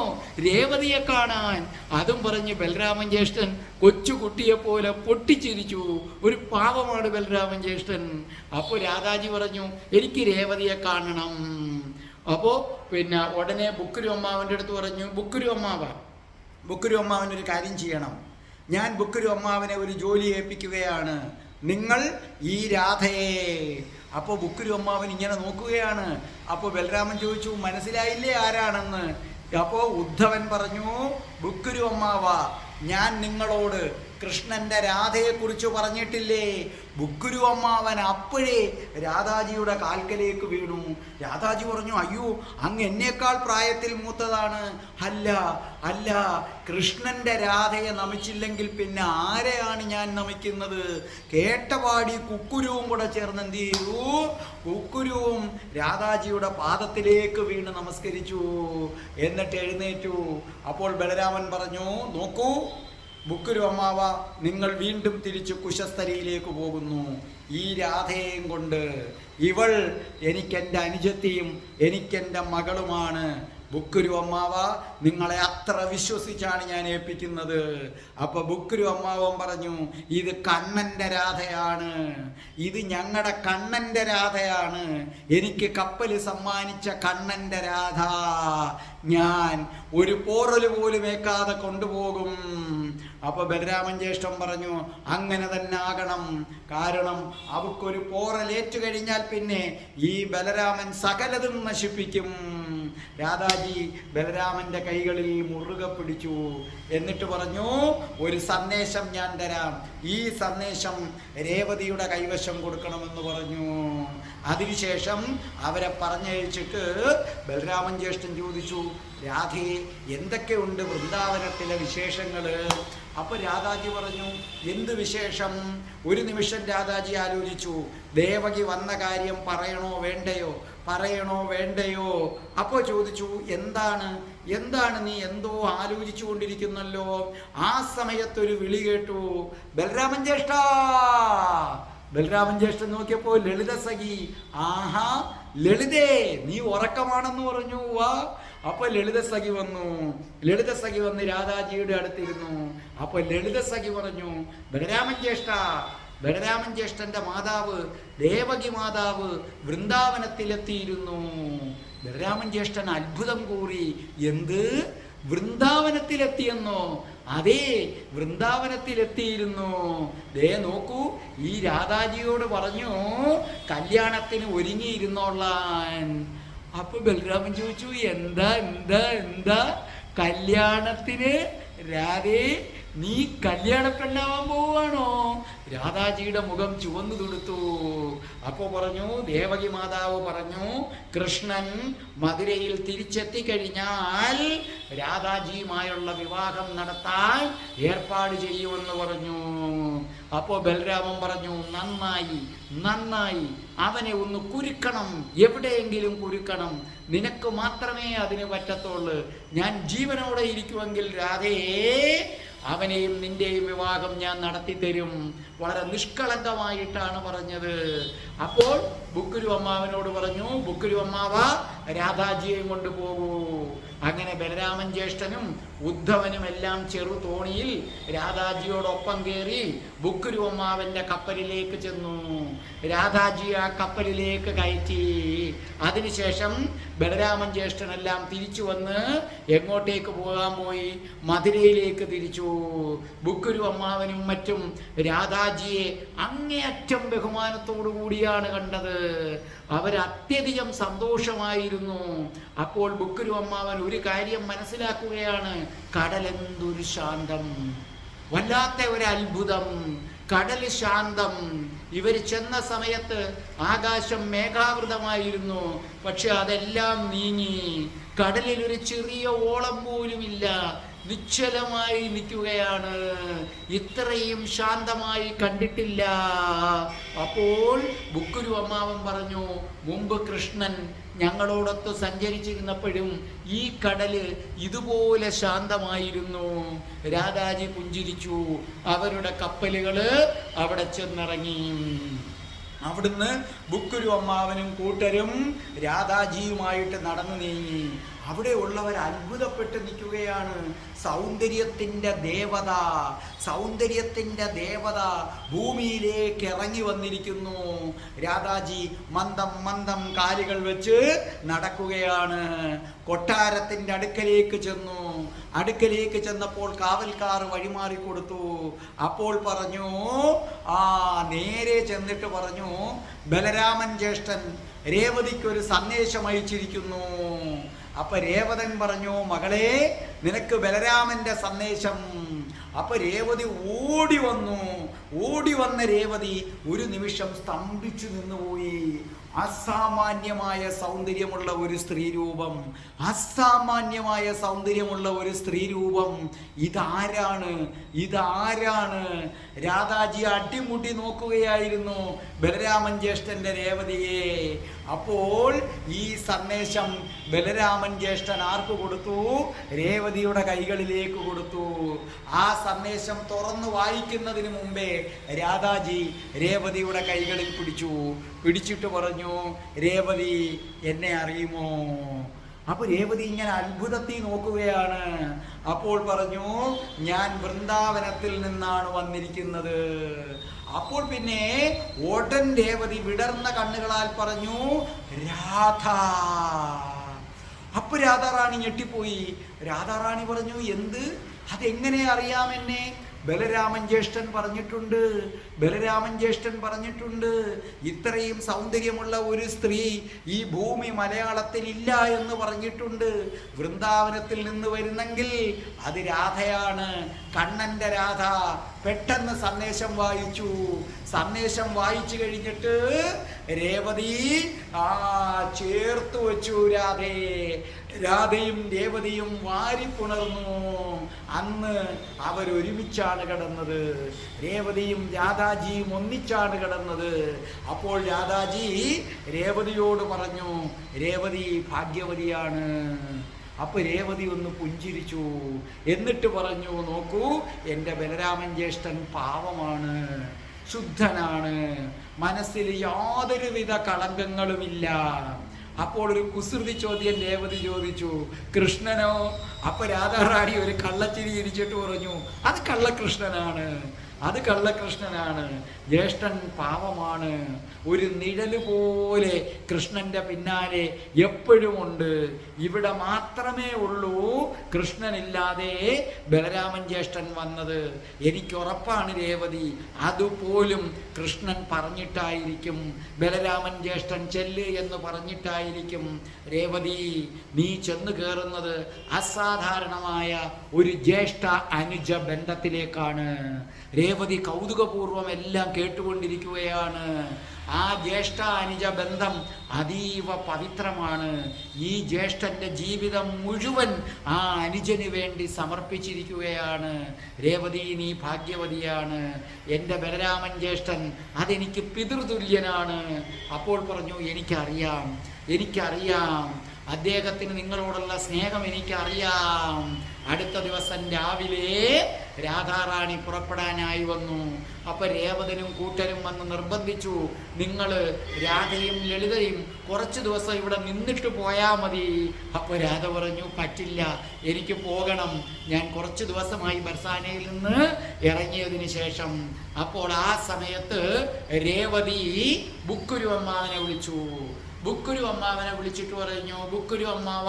രേവതിയെ കാണാൻ. അതും പറഞ്ഞ് ബലരാമൻ ജ്യേഷ്ഠൻ കൊച്ചുകുട്ടിയെപ്പോലെ പൊട്ടിച്ചിരിച്ചു. ഒരു പാവമാണ് ബലരാമൻ ജ്യേഷ്ഠൻ. അപ്പോൾ രാധാജി പറഞ്ഞു, എനിക്ക് രേവതിയെ കാണണം. അപ്പോൾ പിന്നെ ഉടനെ ബുക്കുരു അമ്മാവൻ്റെ അടുത്ത് പറഞ്ഞു, ബുക്കുരു അമ്മാവനൊരു കാര്യം ചെയ്യണം. ഞാൻ ബുക്കുരു അമ്മാവനെ ഒരു ജോലി ഏൽപ്പിക്കുകയാണ്, നിങ്ങൾ ഈ രാധയെ. അപ്പോൾ ബുക്കുരു അമ്മാവൻ ഇങ്ങനെ നോക്കുകയാണ്. അപ്പോൾ ബലരാമൻ ചോദിച്ചു, മനസ്സിലായില്ലേ ആരാണെന്ന്? അപ്പോൾ ഉദ്ധവൻ പറഞ്ഞു, ബുക്കുരു അമ്മാവ, ഞാൻ നിങ്ങളോട് കൃഷ്ണൻ്റെ രാധയെക്കുറിച്ച് പറഞ്ഞിട്ടില്ലേ? ബുക്കുരു അമ്മാവൻ അപ്പോഴേ രാധാജിയുടെ കാൽക്കലേക്ക് വീണു. രാധാജി പറഞ്ഞു, അയ്യോ, അങ്ങ് എന്നേക്കാൾ പ്രായത്തിൽ മൂത്തതാണ്. അല്ല, കൃഷ്ണൻ്റെ രാധയെ നമിച്ചില്ലെങ്കിൽ പിന്നെ ആരെയാണ് ഞാൻ നമിക്കുന്നത്? കേട്ടപാടി കുക്കുരുവും കൂടെ ചേർന്ന് എന്ത് ചെയ്തു? കുക്കുരുവും രാധാജിയുടെ പാദത്തിലേക്ക് വീണ് നമസ്കരിച്ചു. എന്നിട്ട് എഴുന്നേറ്റു. അപ്പോൾ ബലരാമൻ പറഞ്ഞു, നോക്കൂ ബുക്കുരു അമ്മാവ, നിങ്ങൾ വീണ്ടും തിരിച്ച് കുശസ്ഥലിയിലേക്ക് പോകുന്നു. ഈ രാധയെയും കൊണ്ട്. ഇവൾ എനിക്കെൻ്റെ അനുജത്തിയും എനിക്കെൻ്റെ മകളുമാണ്. ബുക്കുരു അമ്മാവ, നിങ്ങളെ അത്ര വിശ്വസിച്ചാണ് ഞാൻ ഏൽപ്പിക്കുന്നത്. അപ്പോൾ ബുക്കുരു അമ്മാവൻ പറഞ്ഞു, ഇത് കണ്ണൻ്റെ രാധയാണ്, ഇത് ഞങ്ങളുടെ കണ്ണൻ്റെ രാധയാണ്, എനിക്ക് കപ്പൽ സമ്മാനിച്ച കണ്ണൻ്റെ രാധ ഞാൻ ഒരു പോറൽ പോലും ഏക്കാതെ കൊണ്ടുപോകും. അപ്പോൾ ബലരാമൻ ജ്യേഷ്ഠൻ പറഞ്ഞു, അങ്ങനെ തന്നെ ആകണം, കാരണം അവക്കൊരു പോറലേറ്റു കഴിഞ്ഞാൽ പിന്നെ ഈ ബലരാമൻ സകലതും നശിപ്പിക്കും. രാധാജി ബലരാമൻ്റെ കൈകളിൽ മുറുകെ പിടിച്ചു. എന്നിട്ട് പറഞ്ഞു, ഒരു സന്ദേശം ഞാൻ തരാം, ഈ സന്ദേശം രേവതിയുടെ കൈവശം കൊടുക്കണമെന്ന് പറഞ്ഞു. അതിനുശേഷം അവരെ പറഞ്ഞയച്ചിട്ട് ബലരാമൻ ജ്യേഷ്ഠൻ ചോദിച്ചു, രാധേ, എന്തൊക്കെയുണ്ട് വൃന്ദാവനത്തിലെ വിശേഷങ്ങൾ? അപ്പോൾ രാധാജി പറഞ്ഞു, എന്ത് വിശേഷം? ഒരു നിമിഷം രാധാജി ആലോചിച്ചു. ദേവകി വന്ന കാര്യം പറയണോ വേണ്ടയോ? അപ്പോൾ ചോദിച്ചു, എന്താണ് നീ എന്തോ ആലോചിച്ചു കൊണ്ടിരിക്കുന്നല്ലോ? ആ സമയത്തൊരു വിളി കേട്ടു, ബലരാമൻ ജ്യേഷ്ഠൻ നോക്കിയപ്പോൾ ലളിത സഖി. ആഹാ ലളിതേ, നീ ഉറക്കമാണെന്ന് പറഞ്ഞു. വാ. അപ്പോൾ ലളിത സഖി വന്ന് രാധാജിയുടെ അടുത്തിരുന്നു. അപ്പോൾ ലളിത സഖി പറഞ്ഞു, ബലരാമൻ ജ്യേഷ്ഠൻ്റെ മാതാവ് ദേവകി മാതാവ് വൃന്ദാവനത്തിലെത്തിയിരുന്നു. ബലരാമൻ ജ്യേഷ്ഠൻ അത്ഭുതം കൂറി. എന്ത്? വൃന്ദാവനത്തിലെത്തിയെന്നോ? അതേ, വൃന്ദാവനത്തിലെത്തിയിരുന്നു. നോക്കൂ, ഈ രാധാജിയോട് പറഞ്ഞു കല്യാണത്തിന് ഒരുങ്ങിയിരുന്നോളാൻ. അപ്പൊ ബലരാമൻ ചോദിച്ചു, എന്താ കല്യാണത്തിന് രാധേ നീ കല്യാണ പെണ്ണാവാൻ പോവുകയാണോ? രാധാജിയുടെ മുഖം ചുവന്നു തുടുത്തു. അപ്പോൾ പറഞ്ഞു, ദേവകി മാതാവ് പറഞ്ഞു, കൃഷ്ണൻ മധുരയിൽ തിരിച്ചെത്തിക്കഴിഞ്ഞാൽ രാധാജിയുമായുള്ള വിവാഹം നടത്താൻ ഏർപ്പാട് ചെയ്യുമെന്ന് പറഞ്ഞു. അപ്പോൾ ബലരാമൻ പറഞ്ഞു, നന്നായി നന്നായി, അവനെ ഒന്ന് കുരുക്കണം, എവിടെയെങ്കിലും കുരുക്കണം, നിനക്ക് മാത്രമേ അതിന് പറ്റത്തുള്ളൂ. ഞാൻ ജീവനോടെ ഇരിക്കുമെങ്കിൽ രാധയെ അവനെയും നിന്റെയും വിവാഹം ഞാൻ നടത്തിത്തരും. വളരെ നിഷ്കളങ്കമായിട്ടാണ് പറഞ്ഞത്. അപ്പോൾ ബുക്കുരു അമ്മാവനോട് പറഞ്ഞു, ബുക്കുരു അമ്മാവ രാധാജിയെയും കൊണ്ട് പോകൂ. അങ്ങനെ ബലരാമൻ ജ്യേഷ്ഠനും ഉദ്ധവനും എല്ലാം ചെറു തോണിയിൽ രാധാജിയോടൊപ്പം കയറി ബുക്കുരു അമ്മാവന്റെ കപ്പലിലേക്ക് ചെന്നു. രാധാജി ആ കപ്പലിലേക്ക് കയറ്റി. അതിനുശേഷം ബലരാമൻ ജ്യേഷ്ഠനെല്ലാം തിരിച്ചു വന്ന് എങ്ങോട്ടേക്ക് പോകാൻ പോയി? മധുരയിലേക്ക് തിരിച്ചു. ബുക്കുരു അമ്മാവനും മറ്റും രാധാജിയെ അങ്ങേയറ്റം ബഹുമാനത്തോടു കൂടിയാണ് കണ്ടത്. അവരത്യധികം സന്തോഷമായിരുന്നു. അപ്പോൾ ബുക്കുരു അമ്മാവൻ ഒരു കാര്യം മനസ്സിലാക്കുകയാണ്, കടലെന്തൊരു ശാന്തം, വല്ലാത്ത ഒരു അത്ഭുതം, കടൽ ശാന്തം. ഇവർ ചെന്ന സമയത്ത് ആകാശം മേഘാവൃതമായിരുന്നു, പക്ഷെ അതെല്ലാം നീങ്ങി. കടലിൽ ഒരു ചെറിയ ഓളം പോലുമില്ല, നിശ്ചലമായി നിൽക്കുകയാണ്. ഇത്രയും ശാന്തമായി കണ്ടിട്ടില്ല. അപ്പോൾ ബുക്കുരു അമ്മാവൻ പറഞ്ഞു, മുമ്പ് കൃഷ്ണൻ ഞങ്ങളോടൊത്ത് സഞ്ചരിച്ചിരുന്നപ്പോഴും ഈ കടല് ഇതുപോലെ ശാന്തമായിരുന്നു. രാധാജി പുഞ്ചിരിച്ചു. അവരുടെ കപ്പലുകള് അവിടെ ചെന്നിറങ്ങി. അവിടുന്ന് ബുക്കുരു അമ്മാവനും കൂട്ടരും രാധാജിയുമായിട്ട് നടന്നു നീങ്ങി. അവിടെ ഉള്ളവർ അത്ഭുതപ്പെട്ട് നിൽക്കുകയാണ്. സൗന്ദര്യത്തിൻ്റെ ദേവത, സൗന്ദര്യത്തിൻ്റെ ദേവത ഭൂമിയിലേക്ക് ഇറങ്ങി വന്നിരിക്കുന്നു. രാധാജി മന്ദം മന്ദം കാലുകൾ വെച്ച് നടക്കുകയാണ്. കൊട്ടാരത്തിൻ്റെ അടുക്കലേക്ക് ചെന്നു. അടുക്കലേക്ക് ചെന്നപ്പോൾ കാവൽക്കാർ വഴിമാറിക്കൊടുത്തു. അപ്പോൾ പറഞ്ഞു, നേരെ ചെന്നിട്ട് പറഞ്ഞു, ബലരാമൻ ജ്യേഷ്ഠൻ രേവതിക്കൊരു സന്ദേശം അയച്ചിരിക്കുന്നു. അപ്പൊ രേവതൻ പറഞ്ഞു, മകളെ, നിനക്ക് ബലരാമന്റെ സന്ദേശം. അപ്പൊ രേവതി ഓടി വന്ന രേവതി ഒരു നിമിഷം സ്തംഭിച്ചു നിന്നുപോയി. അസാമാന്യമായ സൗന്ദര്യമുള്ള ഒരു സ്ത്രീരൂപം, അസാമാന്യമായ സൗന്ദര്യമുള്ള ഒരു സ്ത്രീരൂപം. ഇതാരാണ്? രാധാജി അടിമുടി നോക്കുകയായിരുന്നു ബലരാമൻ ജ്യേഷ്ഠന്റെ രേവതിയെ. അപ്പോൾ ഈ സന്ദേശം ബലരാമൻ ജ്യേഷ്ഠൻ ആർക്ക് കൊടുത്തു? രേവതിയുടെ കൈകളിലേക്ക് കൊടുത്തു. ആ സന്ദേശം തുറന്നു വായിക്കുന്നതിന് മുമ്പേ രാധാജി രേവതിയുടെ കൈകളിൽ പിടിച്ചിട്ട് പറഞ്ഞു, രേവതി, എന്നെ അറിയുമോ? അപ്പൊ രേവതി ഇങ്ങനെ അത്ഭുതത്തിൽ നോക്കുകയാണ്. അപ്പോൾ പറഞ്ഞു, ഞാൻ വൃന്ദാവനത്തിൽ നിന്നാണ് വന്നിരിക്കുന്നത്. അപ്പോൾ പിന്നെ ഓടൻ രേവതി വിടർന്ന കണ്ണുകളാൽ പറഞ്ഞു, രാധ. അപ്പൊ രാധാറാണി ഞെട്ടിപ്പോയി. രാധാറാണി പറഞ്ഞു, എന്ത്? അതെങ്ങനെ അറിയാം എന്നെ? ബലരാമൻ ജ്യേഷ്ഠൻ പറഞ്ഞിട്ടുണ്ട് ഇത്രയും സൗന്ദര്യമുള്ള ഒരു സ്ത്രീ ഈ ഭൂമി മലയാളത്തിൽ ഇല്ല എന്ന് പറഞ്ഞിട്ടുണ്ട്. വൃന്ദാവനത്തിൽ നിന്ന് വരുന്നെങ്കിൽ അത് രാധയാണ്, കണ്ണന്റെ രാധ. പെട്ടെന്ന് സന്ദേശം വായിച്ചു കഴിഞ്ഞിട്ട് രേവതി ചേർത്തു വെച്ചു. രാധയും രേവതിയും വാരിപ്പുണർന്നു. അന്ന് അവരൊരുമിച്ചാണ് കിടന്നത്. രേവതിയും രാധാജിയും ഒന്നിച്ചാണ് കിടന്നത്. അപ്പോൾ രാധാജി രേവതിയോട് പറഞ്ഞു, രേവതി ഭാഗ്യവതിയാണ്. അപ്പൊ രേവതി ഒന്ന് പുഞ്ചിരിച്ചു. എന്നിട്ട് പറഞ്ഞു, നോക്കൂ, എൻ്റെ ബലരാമൻ ജ്യേഷ്ഠൻ പാവമാണ്, ശുദ്ധനാണ്, മനസ്സിൽ യാതൊരുവിധ കളങ്കങ്ങളുമില്ല. അപ്പോൾ ഒരു കുസൃതി ചോദ്യം രേവതി ചോദിച്ചു, കൃഷ്ണനോ? അപ്പൊ രാധാറാണി ഒരു കള്ളച്ചിരി ഇരിച്ചിട്ട് പറഞ്ഞു, അത് കള്ളകൃഷ്ണനാണ്. അത് കള്ളകൃഷ്ണനാണ്. ജ്യേഷ്ഠൻ പാവമാണ്. ഒരു നിഴല് പോലെ കൃഷ്ണന്റെ പിന്നാലെ എപ്പോഴുമുണ്ട്. ഇവിടെ മാത്രമേ ഉള്ളൂ കൃഷ്ണനില്ലാതെ ബലരാമൻ ജ്യേഷ്ഠൻ വന്നത്. എനിക്കുറപ്പാണ് രേവതി, അതുപോലും കൃഷ്ണൻ പറഞ്ഞിട്ടായിരിക്കും. ബലരാമൻ ജ്യേഷ്ഠൻ ചെല്ല് എന്ന് പറഞ്ഞിട്ടായിരിക്കും. രേവതി, നീ ചെന്ന് കയറുന്നത് അസാധാരണമായ ഒരു ജ്യേഷ്ഠ അനുജ ബന്ധത്തിലേക്കാണ്. രേവതി കൗതുകപൂർവം എല്ലാം കേട്ടുകൊണ്ടിരിക്കുകയാണ്. ആ ജ്യേഷ്ഠ അനുജ ബന്ധം അതീവ പവിത്രമാണ്. ഈ ജ്യേഷ്ഠന്റെ ജീവിതം മുഴുവൻ ആ അനുജന് വേണ്ടി സമർപ്പിച്ചിരിക്കുകയാണ്. രേവതി, നീ ഭാഗ്യവതിയാണ്. എൻ്റെ ബലരാമൻ ജ്യേഷ്ഠൻ അതെനിക്ക് പിതൃതുല്യനാണ്. അപ്പോൾ പറഞ്ഞു, എനിക്കറിയാം, അദ്ദേഹത്തിന് നിങ്ങളോടുള്ള സ്നേഹം എനിക്കറിയാം. അടുത്ത ദിവസം രാവിലെ രാധാറാണി പുറപ്പെടാനായി വന്നു. അപ്പൊ രേവതനും കൂട്ടരും വന്ന് നിർബന്ധിച്ചു, നിങ്ങൾ രാധയും ലളിതയും കുറച്ച് ദിവസം ഇവിടെ നിന്നിട്ട് പോയാൽ മതി. അപ്പൊ രാധ പറഞ്ഞു, പറ്റില്ല, എനിക്ക് പോകണം. ഞാൻ കുറച്ച് ദിവസമായി ബർസാനയിൽ നിന്ന് ഇറങ്ങിയതിന് ശേഷം. അപ്പോൾ ആ സമയത്ത് രേവതി ബുക്കുരു അമ്മാവനെ വിളിച്ചു. ബുക്കുരു അമ്മാവനെ വിളിച്ചിട്ട് പറഞ്ഞു, ബുക്കുരു അമ്മാവ,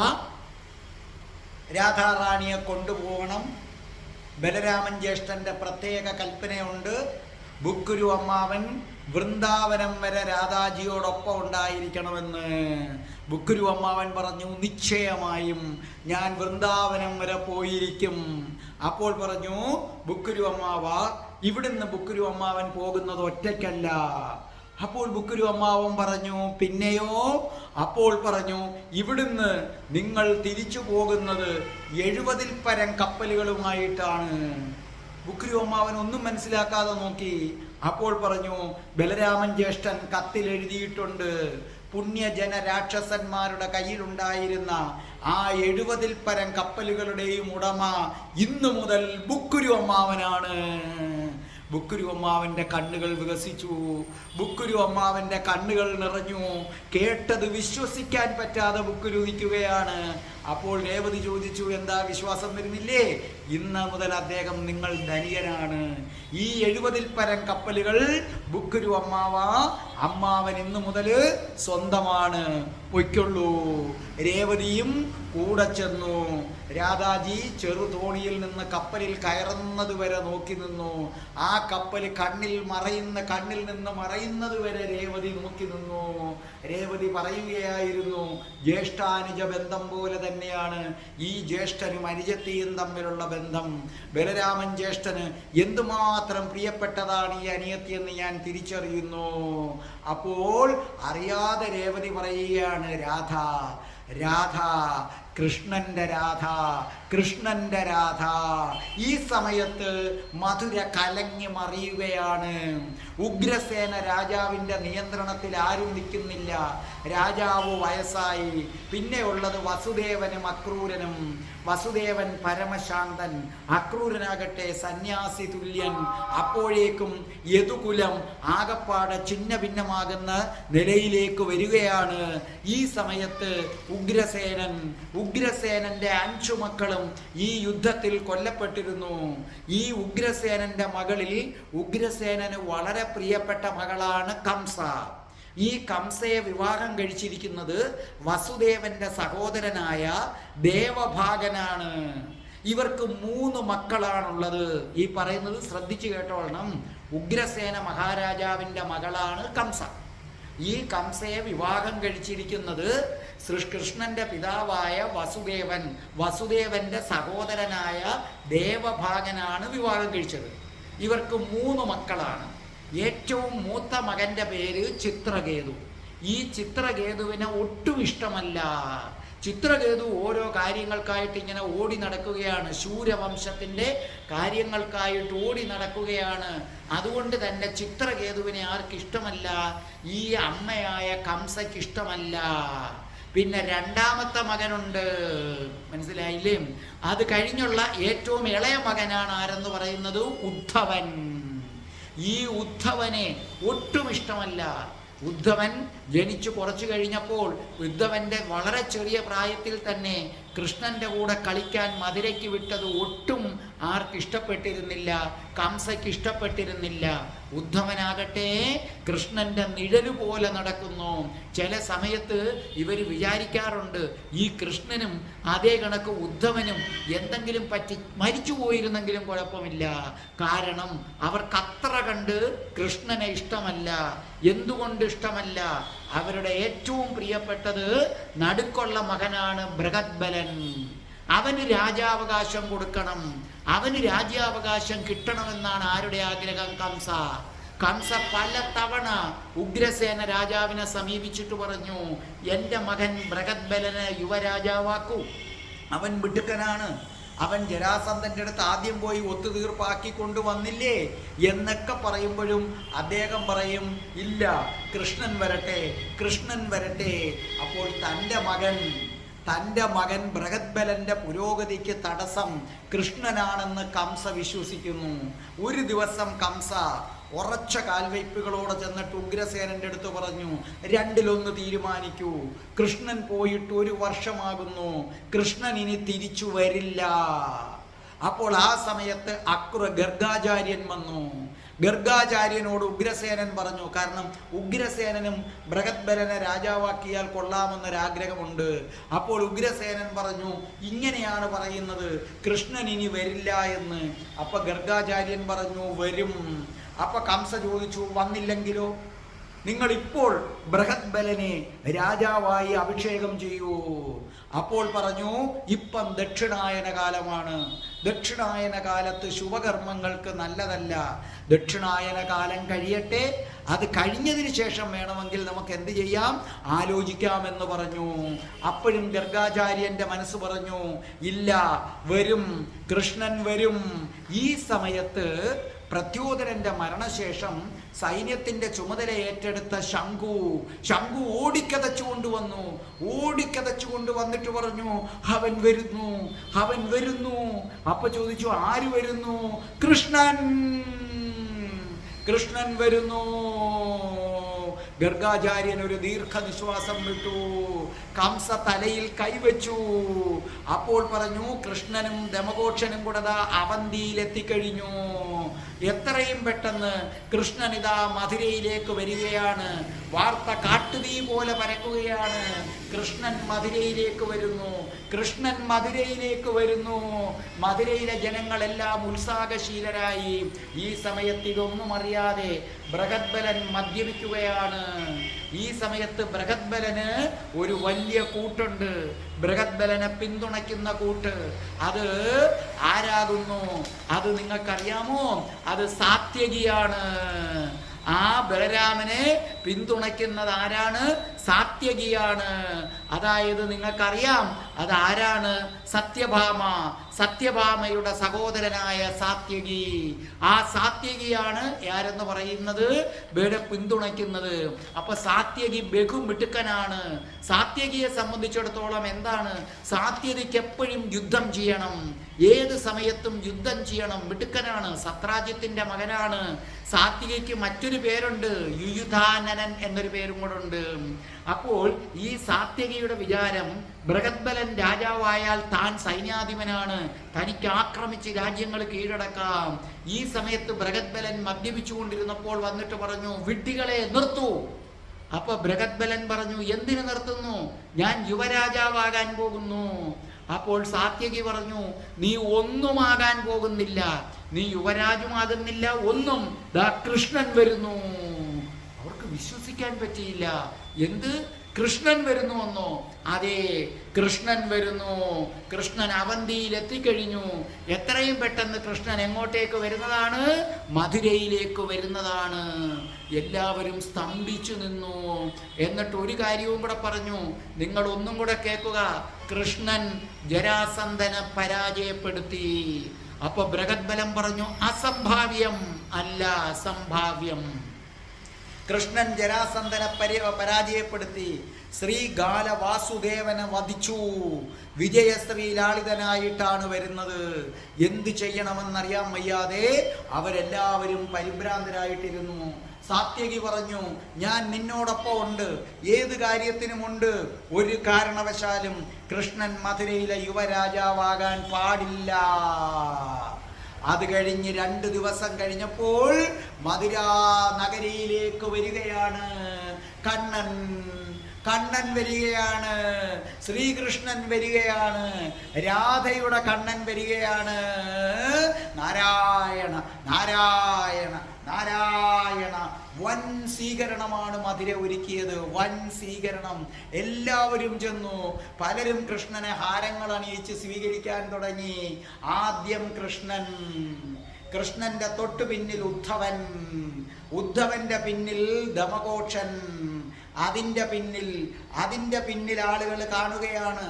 രാധാറാണിയെ കൊണ്ടുപോകണം. ബലരാമൻ ജ്യേഷ്ഠന്റെ പ്രത്യേക കൽപ്പനയുണ്ട്. ബുക്കുരു അമ്മാവൻ വൃന്ദാവനം വരെ രാധാജിയോടൊപ്പം ഉണ്ടായിരിക്കണമെന്ന്. ബുക്കുരു അമ്മാവൻ പറഞ്ഞു, നിശ്ചയമായും ഞാൻ വൃന്ദാവനം വരെ പോയിരിക്കും. അപ്പോൾ പറഞ്ഞു ബുക്കുരു അമ്മാവ, ഇവിടുന്ന് ബുക്കുരു അമ്മാവൻ പോകുന്നത് ഒറ്റയ്ക്കല്ല. അപ്പോൾ ബുക്കുരു അമ്മാവൻ പറഞ്ഞു, പിന്നെയോ? അപ്പോൾ പറഞ്ഞു, ഇവിടുന്ന് നിങ്ങൾ തിരിച്ചു പോകുന്നത് 70-ൽ പരം കപ്പലുകളുമായിട്ടാണ്. ബുക്കുരു അമ്മാവൻ ഒന്നും മനസ്സിലാക്കാതെ നോക്കി. അപ്പോൾ പറഞ്ഞു, ബലരാമൻ ജ്യേഷ്ഠൻ കത്തിൽ എഴുതിയിട്ടുണ്ട്, പുണ്യജന രാക്ഷസന്മാരുടെ കയ്യിലുണ്ടായിരുന്ന ആ 70-ൽ പരം കപ്പലുകളുടെയും ഉടമ ഇന്നു മുതൽ ബുക്കുരു അമ്മാവനാണ്. ബുക്കുരു അമ്മാവൻ്റെ കണ്ണുകൾ വികസിച്ചു. ബുക്കുരു അമ്മാവൻ്റെ കണ്ണുകൾ നിറഞ്ഞു. കേട്ടത് വിശ്വസിക്കാൻ പറ്റാതെ ബുക്കുരു നിൽക്കുകയാണ്. അപ്പോൾ രേവതി ചോദിച്ചു, എന്താ വിശ്വാസം വരുന്നില്ലേ? ഇന്ന് മുതൽ അദ്ദേഹം നിങ്ങൾ ധനികനാണ്. ഈ 70-ൽ പരം കപ്പലുകൾ ബുക്കുരു അമ്മാവൻ ഇന്ന് മുതൽ സ്വന്തമാണ്, പൊയ്ക്കൊള്ളൂ. രേവതിയും കൂടെ ചെന്നു. രാധാജി ചെറുതോണിയിൽ നിന്ന് കപ്പലിൽ കയറുന്നത് വരെ നോക്കി നിന്നു. ആ കപ്പൽ കണ്ണിൽ നിന്ന് മറയുന്നത് വരെ രേവതി നോക്കി നിന്നു. രേവതി പറയുകയായിരുന്നു, ജ്യേഷ്ഠാനുജ ബന്ധം പോലെ തന്നെയാണ് ഈ ജ്യേഷ്ഠനും അനുജത്തിയും തമ്മിലുള്ള ബന്ധം. ബലരാമൻ ജ്യേഷ്ഠന് എന്തുമാത്രം പ്രിയപ്പെട്ടതാണ് ഈ അനിയത്തിയെന്ന് ഞാൻ തിരിച്ചറിയുന്നു. അപ്പോൾ അറിയാതെ രേവതി പറയുകയാണ്, രാധ, കൃഷ്ണന്റെ രാധ. ഈ സമയത്ത് മധുര കലങ്ങി മറിയുകയാണ്. ഉഗ്രസേന രാജാവിൻ്റെ നിയന്ത്രണത്തിൽ ആരും നിൽക്കുന്നില്ല. രാജാവ് വയസ്സായി. പിന്നെ ഉള്ളത് വസുദേവനും അക്രൂരനും. വസുദേവൻ പരമശാന്തൻ, അക്രൂരനാകട്ടെ സന്യാസി തുല്യൻ. അപ്പോഴേക്കും യദുകുലം ആകപ്പാടെ ഛിന്ന ഭിന്നമാകുന്ന നിലയിലേക്ക് വരികയാണ്. ഈ സമയത്ത് ഉഗ്രസേനന്റെ 5 മക്കളും ഈ യുദ്ധത്തിൽ കൊല്ലപ്പെട്ടിരുന്നു. ഈ ഉഗ്രസേനന്റെ മകളിൽ ഉഗ്രസേനന് വളരെ പ്രിയപ്പെട്ട മകളാണ് കംസ. ഈ കംസയെ വിവാഹം കഴിച്ചിരിക്കുന്നത് വസുദേവന്റെ സഹോദരനായ ദേവഭാഗനാണ്. ഇവർക്ക് 3 മക്കളാണുള്ളത്. ഈ പറയുന്നത് ശ്രദ്ധിച്ചു കേട്ടോളണം. ഉഗ്രസേന മഹാരാജാവിൻ്റെ മകളാണ് കംസ. ഈ കംസയെ വിവാഹം കഴിച്ചിരിക്കുന്നത് ശ്രീകൃഷ്ണന്റെ പിതാവായ വസുദേവന്റെ സഹോദരനായ ദേവഭാഗനാണ് വിവാഹം കഴിച്ചത്. ഇവർക്ക് 3 മക്കളാണ്. ഏറ്റവും മൂത്ത മകന്റെ പേര് ചിത്രകേതു. ഈ ചിത്രകേതുവിനെ ഒട്ടും ഇഷ്ടമല്ല. ചിത്രകേതു ഓരോ കാര്യങ്ങൾക്കായിട്ട് ഇങ്ങനെ ഓടി നടക്കുകയാണ്. ശൂരവംശത്തിൻ്റെ കാര്യങ്ങൾക്കായിട്ട് ഓടി നടക്കുകയാണ്. അതുകൊണ്ട് തന്നെ ചിത്രകേതുവിനെ ആർക്കിഷ്ടമല്ല? ഈ അമ്മയായ കംസയ്ക്ക് ഇഷ്ടമല്ല. പിന്നെ 2ാമത്തെ മകനുണ്ട്, മനസ്സിലായില്ലേ? അത് കഴിഞ്ഞുള്ള ഏറ്റവും ഇളയ മകനാണ് ആരെന്ന് പറയുന്നത് ഉദ്ധവൻ. ഈ ഉദ്ധവനെ ഒട്ടും ഇഷ്ടമല്ല. ഉദ്ധവൻ ജനിച്ചു കുറച്ചു കഴിഞ്ഞപ്പോൾ ഉദ്ധവന്റെ വളരെ ചെറിയ പ്രായത്തിൽ തന്നെ കൃഷ്ണൻ്റെ കൂടെ കളിക്കാൻ മധുരയ്ക്ക് വിട്ടത് ഒട്ടും ആർക്കിഷ്ടപ്പെട്ടിരുന്നില്ല, കംസയ്ക്ക് ഇഷ്ടപ്പെട്ടിരുന്നില്ല. ഉദ്ധവനാകട്ടെ കൃഷ്ണൻ്റെ നിഴല് പോലെ നടക്കുന്നു. ചില സമയത്ത് ഇവർ വിചാരിക്കാറുണ്ട്, ഈ കൃഷ്ണനും അതേ കണക്ക് ഉദ്ധവനും എന്തെങ്കിലും പറ്റി മരിച്ചു പോയിരുന്നെങ്കിലും കുഴപ്പമില്ല. കാരണം അവർക്കത്ര കണ്ട് കൃഷ്ണനെ ഇഷ്ടമല്ല. എന്തുകൊണ്ട് ഇഷ്ടമല്ല? അവരുടെ ഏറ്റവും പ്രിയപ്പെട്ടത് നടുക്കുള്ള മകനാണ് ബൃഹദ്ബലൻ. അവന് രാജാവകാശം കൊടുക്കണം, അവന് രാജ്യാവകാശം കിട്ടണമെന്നാണ് ആരുടെ ആഗ്രഹം? കംസ പല തവണ ഉഗ്രസേന രാജാവിനെ സമീപിച്ചിട്ട് പറഞ്ഞു, എൻ്റെ മകൻ ബൃഹദ്ബലനെ യുവരാജാവാക്കൂ, അവൻ മിടുക്കനാണ്, അവൻ ജരാസന്ധൻ്റെ അടുത്ത് ആദ്യം പോയി ഒത്തുതീർപ്പാക്കി കൊണ്ടുവന്നില്ലേ എന്നൊക്കെ പറയുമ്പോഴും അദ്ദേഹം പറയും, ഇല്ല, കൃഷ്ണൻ വരട്ടെ, കൃഷ്ണൻ വരട്ടെ. അപ്പോൾ തൻ്റെ മകൻ ബൃഹദ്ബലന്റെ പുരോഗതിക്ക് തടസ്സം കൃഷ്ണനാണെന്ന് കംസ വിശ്വസിക്കുന്നു. ഒരു ദിവസം കംസ ഉറച്ച കാൽവയ്പ്പുകളോടെ ചെന്നിട്ട് ഉഗ്രസേനന്റെ അടുത്ത് പറഞ്ഞു, രണ്ടിലൊന്ന് തീരുമാനിക്കൂ, കൃഷ്ണൻ പോയിട്ട് 1 വർഷമാകുന്നു, കൃഷ്ണൻ ഇനി തിരിച്ചു വരില്ല. അപ്പോൾ ആ സമയത്ത് ഗർഗാചാര്യൻ വന്നു. ഗർഗാചാര്യനോട് ഉഗ്രസേനൻ പറഞ്ഞു, കാരണം ഉഗ്രസേനനും ബൃഹദ്ബലനെ രാജാവാക്കിയാൽ കൊള്ളാമെന്നൊരാഗ്രഹമുണ്ട്. അപ്പോൾ ഉഗ്രസേനൻ പറഞ്ഞു, ഇങ്ങനെയാണ് പറയുന്നത്, കൃഷ്ണൻ ഇനി വരില്ല എന്ന്. അപ്പൊ ഗർഗാചാര്യൻ പറഞ്ഞു, വരും. അപ്പൊ കംസ ചോദിച്ചു, വന്നില്ലെങ്കിലോ? നിങ്ങളിപ്പോൾ ബൃഹദ്ബലനെ രാജാവായി അഭിഷേകം ചെയ്യൂ. അപ്പോൾ പറഞ്ഞു, ഇപ്പം ദക്ഷിണായന കാലമാണ്, ദക്ഷിണായന കാലത്ത് ശുഭകർമ്മങ്ങൾക്ക് നല്ലതല്ല, ദക്ഷിണായന കാലം കഴിയട്ടെ, അത് കഴിഞ്ഞതിന് ശേഷം വേണമെങ്കിൽ നമുക്ക് എന്ത് ചെയ്യാം, ആലോചിക്കാമെന്ന് പറഞ്ഞു. അപ്പോഴും ഗർഗാചാര്യന്റെ മനസ്സ് പറഞ്ഞു, ഇല്ല, വരും, കൃഷ്ണൻ വരും. ഈ സമയത്ത് പ്രത്യോദരന്റെ മരണശേഷം സൈന്യത്തിന്റെ ചുമതല ഏറ്റെടുത്ത ശംഖു ഓടിക്കതച്ചു കൊണ്ടുവന്നിട്ട് പറഞ്ഞു, അവൻ വരുന്നു, അവൻ വരുന്നു. അപ്പൊ ചോദിച്ചു, ആര് വരുന്നു? കൃഷ്ണൻ വരുന്നു. ഗർഗാചാര്യൻ ഒരു ദീർഘനിശ്വാസം വിട്ടു. കംസ തലയിൽ കൈവച്ചു. അപ്പോൾ പറഞ്ഞു, കൃഷ്ണനും ദമഘോഷനും കൂടെ അവന്തിയിൽ എത്തിക്കഴിഞ്ഞു. എത്രയും പെട്ടെന്ന് കൃഷ്ണൻ ഇതാ മധുരയിലേക്ക് വരികയാണ്. വാർത്ത കാട്ടുതീ പോലെ പരക്കുകയാണ്. കൃഷ്ണൻ മധുരയിലേക്ക് വരുന്നു. മധുരയിലെ ജനങ്ങളെല്ലാം ഉത്സാഹശീലരായി. ഈ സമയത്ത് ഇതൊന്നും അറിയാതെ ബൃഹദ്ബലൻ മദ്യപിക്കുകയാണ്. ഈ സമയത്ത് ബൃഹദ്ബലന് ഒരു വലിയ കൂട്ടുണ്ട്, ബൃഹദ്ബലനെ പിന്തുണയ്ക്കുന്ന കൂട്ട്. അത് ആരാകുന്നു? അത് നിങ്ങൾക്കറിയാമോ? അത് സാത്യകിയാണ്. ആ ബലരാമനെ പിന്തുണയ്ക്കുന്നത് ആരാണ്? സാത്യകിയാണ്. അതായത് നിങ്ങൾക്കറിയാം അതാരാണ്? സത്യഭാമയുടെ സഹോദരനായ സാത്യകി. ആ സാത്യകിയാണ് ആരെന്ന് പറയുന്നത് ഇവിടെ പിന്തുണയ്ക്കുന്നത്. അപ്പൊ സാത്യകി ബഹുമിടുക്കനാണ്. സാത്യകിയെ സംബന്ധിച്ചിടത്തോളം എന്താണ്? സാത്യകിക്ക് എപ്പോഴും യുദ്ധം ചെയ്യണം, ഏത് സമയത്തും യുദ്ധം ചെയ്യണം. മിടുക്കനാണ്, സത്രാജിത്തിന്റെ മകനാണ്. സാത്യകിക്ക് മറ്റൊരു പേരുണ്ട്, യുയുധാനനൻ എന്നൊരു പേരും കൂടെ ഉണ്ട്. അപ്പോൾ ഈ സാത്യകിയുടെ വിചാരം, ബൃഹദ്ബലൻ രാജാവായാൽ താൻ സൈന്യാധിപനാണ്, തനിക്ക് ആക്രമിച്ച് രാജ്യങ്ങൾ കീഴടക്കാം. ഈ സമയത്ത് ബൃഹദ്ബലൻ മദ്യപിച്ചു കൊണ്ടിരുന്നപ്പോൾ വന്നിട്ട് പറഞ്ഞു, വിഡ്ഢികളെ നിർത്തൂ. അപ്പൊ ബൃഹദ്ബലൻ പറഞ്ഞു, എന്തിനു നിർത്തുന്നു? ഞാൻ യുവരാജാവാകാൻ പോകുന്നു. അപ്പോൾ സാത്യകി പറഞ്ഞു, നീ ഒന്നുമാകാൻ പോകുന്നില്ല, നീ യുവരാജുമാകുന്നില്ല, ഒന്നും. ദാ കൃഷ്ണൻ വരുന്നു. അവർക്ക് വിശ്വസിക്കാൻ പറ്റിയില്ല. എന്ത്? കൃഷ്ണൻ വരുന്നു എന്നോ? അതെ, കൃഷ്ണൻ വരുന്നു. കൃഷ്ണൻ അവന്തിയിൽ എത്തിക്കഴിഞ്ഞു. എത്രയും പെട്ടെന്ന് കൃഷ്ണൻ എങ്ങോട്ടേക്ക് വരുന്നതാണ്? മധുരയിലേക്ക് വരുന്നതാണ്. എല്ലാവരും സ്തംഭിച്ചു നിന്നു. എന്നിട്ട് ഒരു കാര്യവും കൂടെ പറഞ്ഞു, നിങ്ങൾ ഒന്നും കൂടെ കേൾക്കുക. കൃഷ്ണൻ ജരാസന്ധനെ പരാജയപ്പെടുത്തി. അപ്പൊ ബൃഹദ്ബലൻ പറഞ്ഞു, അസംഭാവ്യം അല്ല, അസംഭാവ്യം. കൃഷ്ണൻ ജരാസന്ധനെ പരാജയപ്പെടുത്തി. ശ്രീകാല വാസുദേവനെ വധിച്ചു. വിജയശ്രീ ലാളിതനായിട്ടാണ് വരുന്നത്. എന്ത് ചെയ്യണമെന്നറിയാൻ വയ്യാതെ അവരെല്ലാവരും പരിഭ്രാന്തരായിട്ടിരുന്നു. സാത്യകി പറഞ്ഞു, ഞാൻ നിന്നോടൊപ്പം ഉണ്ട്, ഏത് കാര്യത്തിനുമുണ്ട്. ഒരു കാരണവശാലും കൃഷ്ണൻ മധുരയിലെ യുവരാജാവാകാൻ പാടില്ല. അത് കഴിഞ്ഞ് 2 ദിവസം കഴിഞ്ഞപ്പോൾ മധുരാ നഗരിയിലേക്ക് വരികയാണ് കണ്ണൻ. കണ്ണൻ വരികയാണ്, ശ്രീകൃഷ്ണൻ വരികയാണ്, രാധയുടെ കണ്ണൻ വരികയാണ്. നാരായണ നാരായണ നാരായണ. വൻ സ്വീകരണമാണ് മധുര ഒരുക്കിയത്, വൻ സ്വീകരണം. എല്ലാവരും ചെന്നു. പലരും കൃഷ്ണനെ ഹാരങ്ങൾ അണിയിച്ച് സ്വീകരിക്കാൻ തുടങ്ങി. ആദ്യം കൃഷ്ണൻ, കൃഷ്ണന്റെ തൊട്ടു പിന്നിൽ ഉദ്ധവൻ, ഉദ്ധവന്റെ പിന്നിൽ ദമഘോഷൻ, അതിൻ്റെ പിന്നിൽ ആളുകൾ കാണുകയാണ്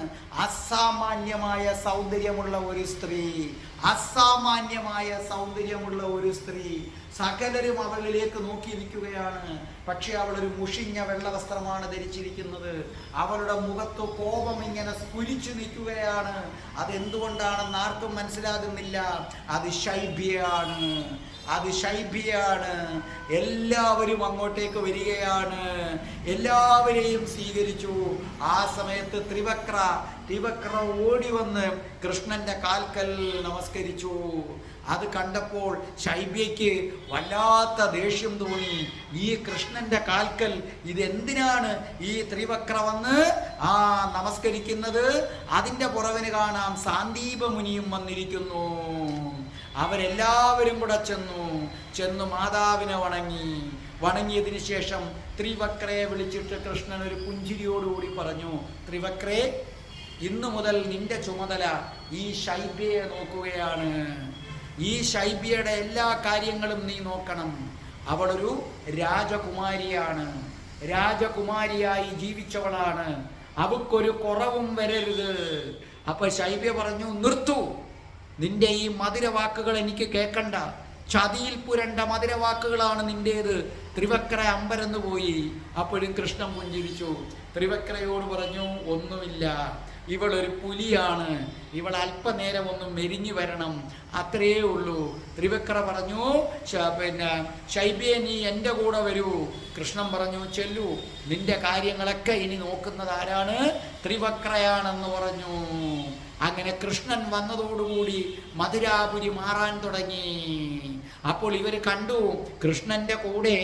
അസാമാന്യമായ സൗന്ദര്യമുള്ള ഒരു സ്ത്രീ, അസാമാന്യമായ സൗന്ദര്യമുള്ള ഒരു സ്ത്രീ. സകലരും അവളിലേക്ക് നോക്കിയിരിക്കുകയാണ്. പക്ഷെ അവളൊരു മുഷിഞ്ഞ വെള്ള വസ്ത്രമാണ് ധരിച്ചിരിക്കുന്നത്. അവളുടെ മുഖത്ത് കോപം ഇങ്ങനെ സ്ഫുരിച്ചു നിൽക്കുകയാണ്. അതെന്തുകൊണ്ടാണെന്ന് ആർക്കും മനസ്സിലാകുന്നില്ല. അത് ശൈബ്യയാണ്, അത് ശൈബ്യയാണ്. എല്ലാവരും അങ്ങോട്ടേക്ക് വരികയാണ്, എല്ലാവരെയും സ്വീകരിച്ചു. ആ സമയത്ത് ത്രിവക്ര ഓടി വന്ന് കൃഷ്ണന്റെ കാൽക്കൽ നമസ്കരിച്ചു. അത് കണ്ടപ്പോൾ ശൈബ്യയ്ക്ക് വല്ലാത്ത ദേഷ്യം തോന്നി. ഈ കൃഷ്ണന്റെ കാൽക്കൽ ഇതെന്തിനാണ് ഈ ത്രിവക്ര വന്ന് നമസ്കരിക്കുന്നത്? അതിൻ്റെ പുറവിന് കാണാം സാന്ദീപ മുനിയും വന്നിരിക്കുന്നു. അവരെല്ലാവരും കൂടെ ചെന്നു മാതാവിനെ വണങ്ങിയതിനു ശേഷം ത്രിവക്രയെ വിളിച്ചിട്ട് കൃഷ്ണൻ ഒരു പുഞ്ചിരിയോടുകൂടി പറഞ്ഞു, ത്രിവക്രേ, ഇന്നു മുതൽ നിന്റെ ചുമതല ഈ ശൈബ്യയെ നോക്കുകയാണ്. ഈ ശൈബ്യയുടെ എല്ലാ കാര്യങ്ങളും നീ നോക്കണം. അവളൊരു രാജകുമാരിയാണ്, രാജകുമാരിയായി ജീവിച്ചവളാണ്, അവൾക്കൊരു കുറവും വരരുത്. അപ്പൊ ശൈബ്യ പറഞ്ഞു, നിർത്തു, നിന്റെ ഈ മധുരവാക്കുകൾ എനിക്ക് കേൾക്കണ്ട. ചതിയിൽ പുരണ്ട മധുരവാക്കുകളാണ് നിന്റേത്. ത്രിവക്ര അമ്പരന്ന് പോയി. അപ്പോഴും കൃഷ്ണൻ പുഞ്ചിരിച്ചു. ത്രിവക്രയോട് പറഞ്ഞു, ഒന്നുമില്ല, ഇവളൊരു പുലിയാണ്, ഇവൾ അല്പനേരം ഒന്ന് മെരിഞ്ഞു വരണം, അത്രയേ ഉള്ളൂ. ത്രിവക്ര പറഞ്ഞു, ശൈബ്യേ, നീ എൻ്റെ കൂടെ വരൂ. കൃഷ്ണൻ പറഞ്ഞു, ചെല്ലു, നിന്റെ കാര്യങ്ങളൊക്കെ ഇനി നോക്കുന്നത് ആരാണ്? ത്രിവക്രയാണെന്ന് പറഞ്ഞു. അങ്ങനെ കൃഷ്ണൻ വന്നതോടുകൂടി മധുരാപുരി മാറാൻ തുടങ്ങി. അപ്പോൾ ഇവർ കണ്ടു കൃഷ്ണന്റെ കൂടെ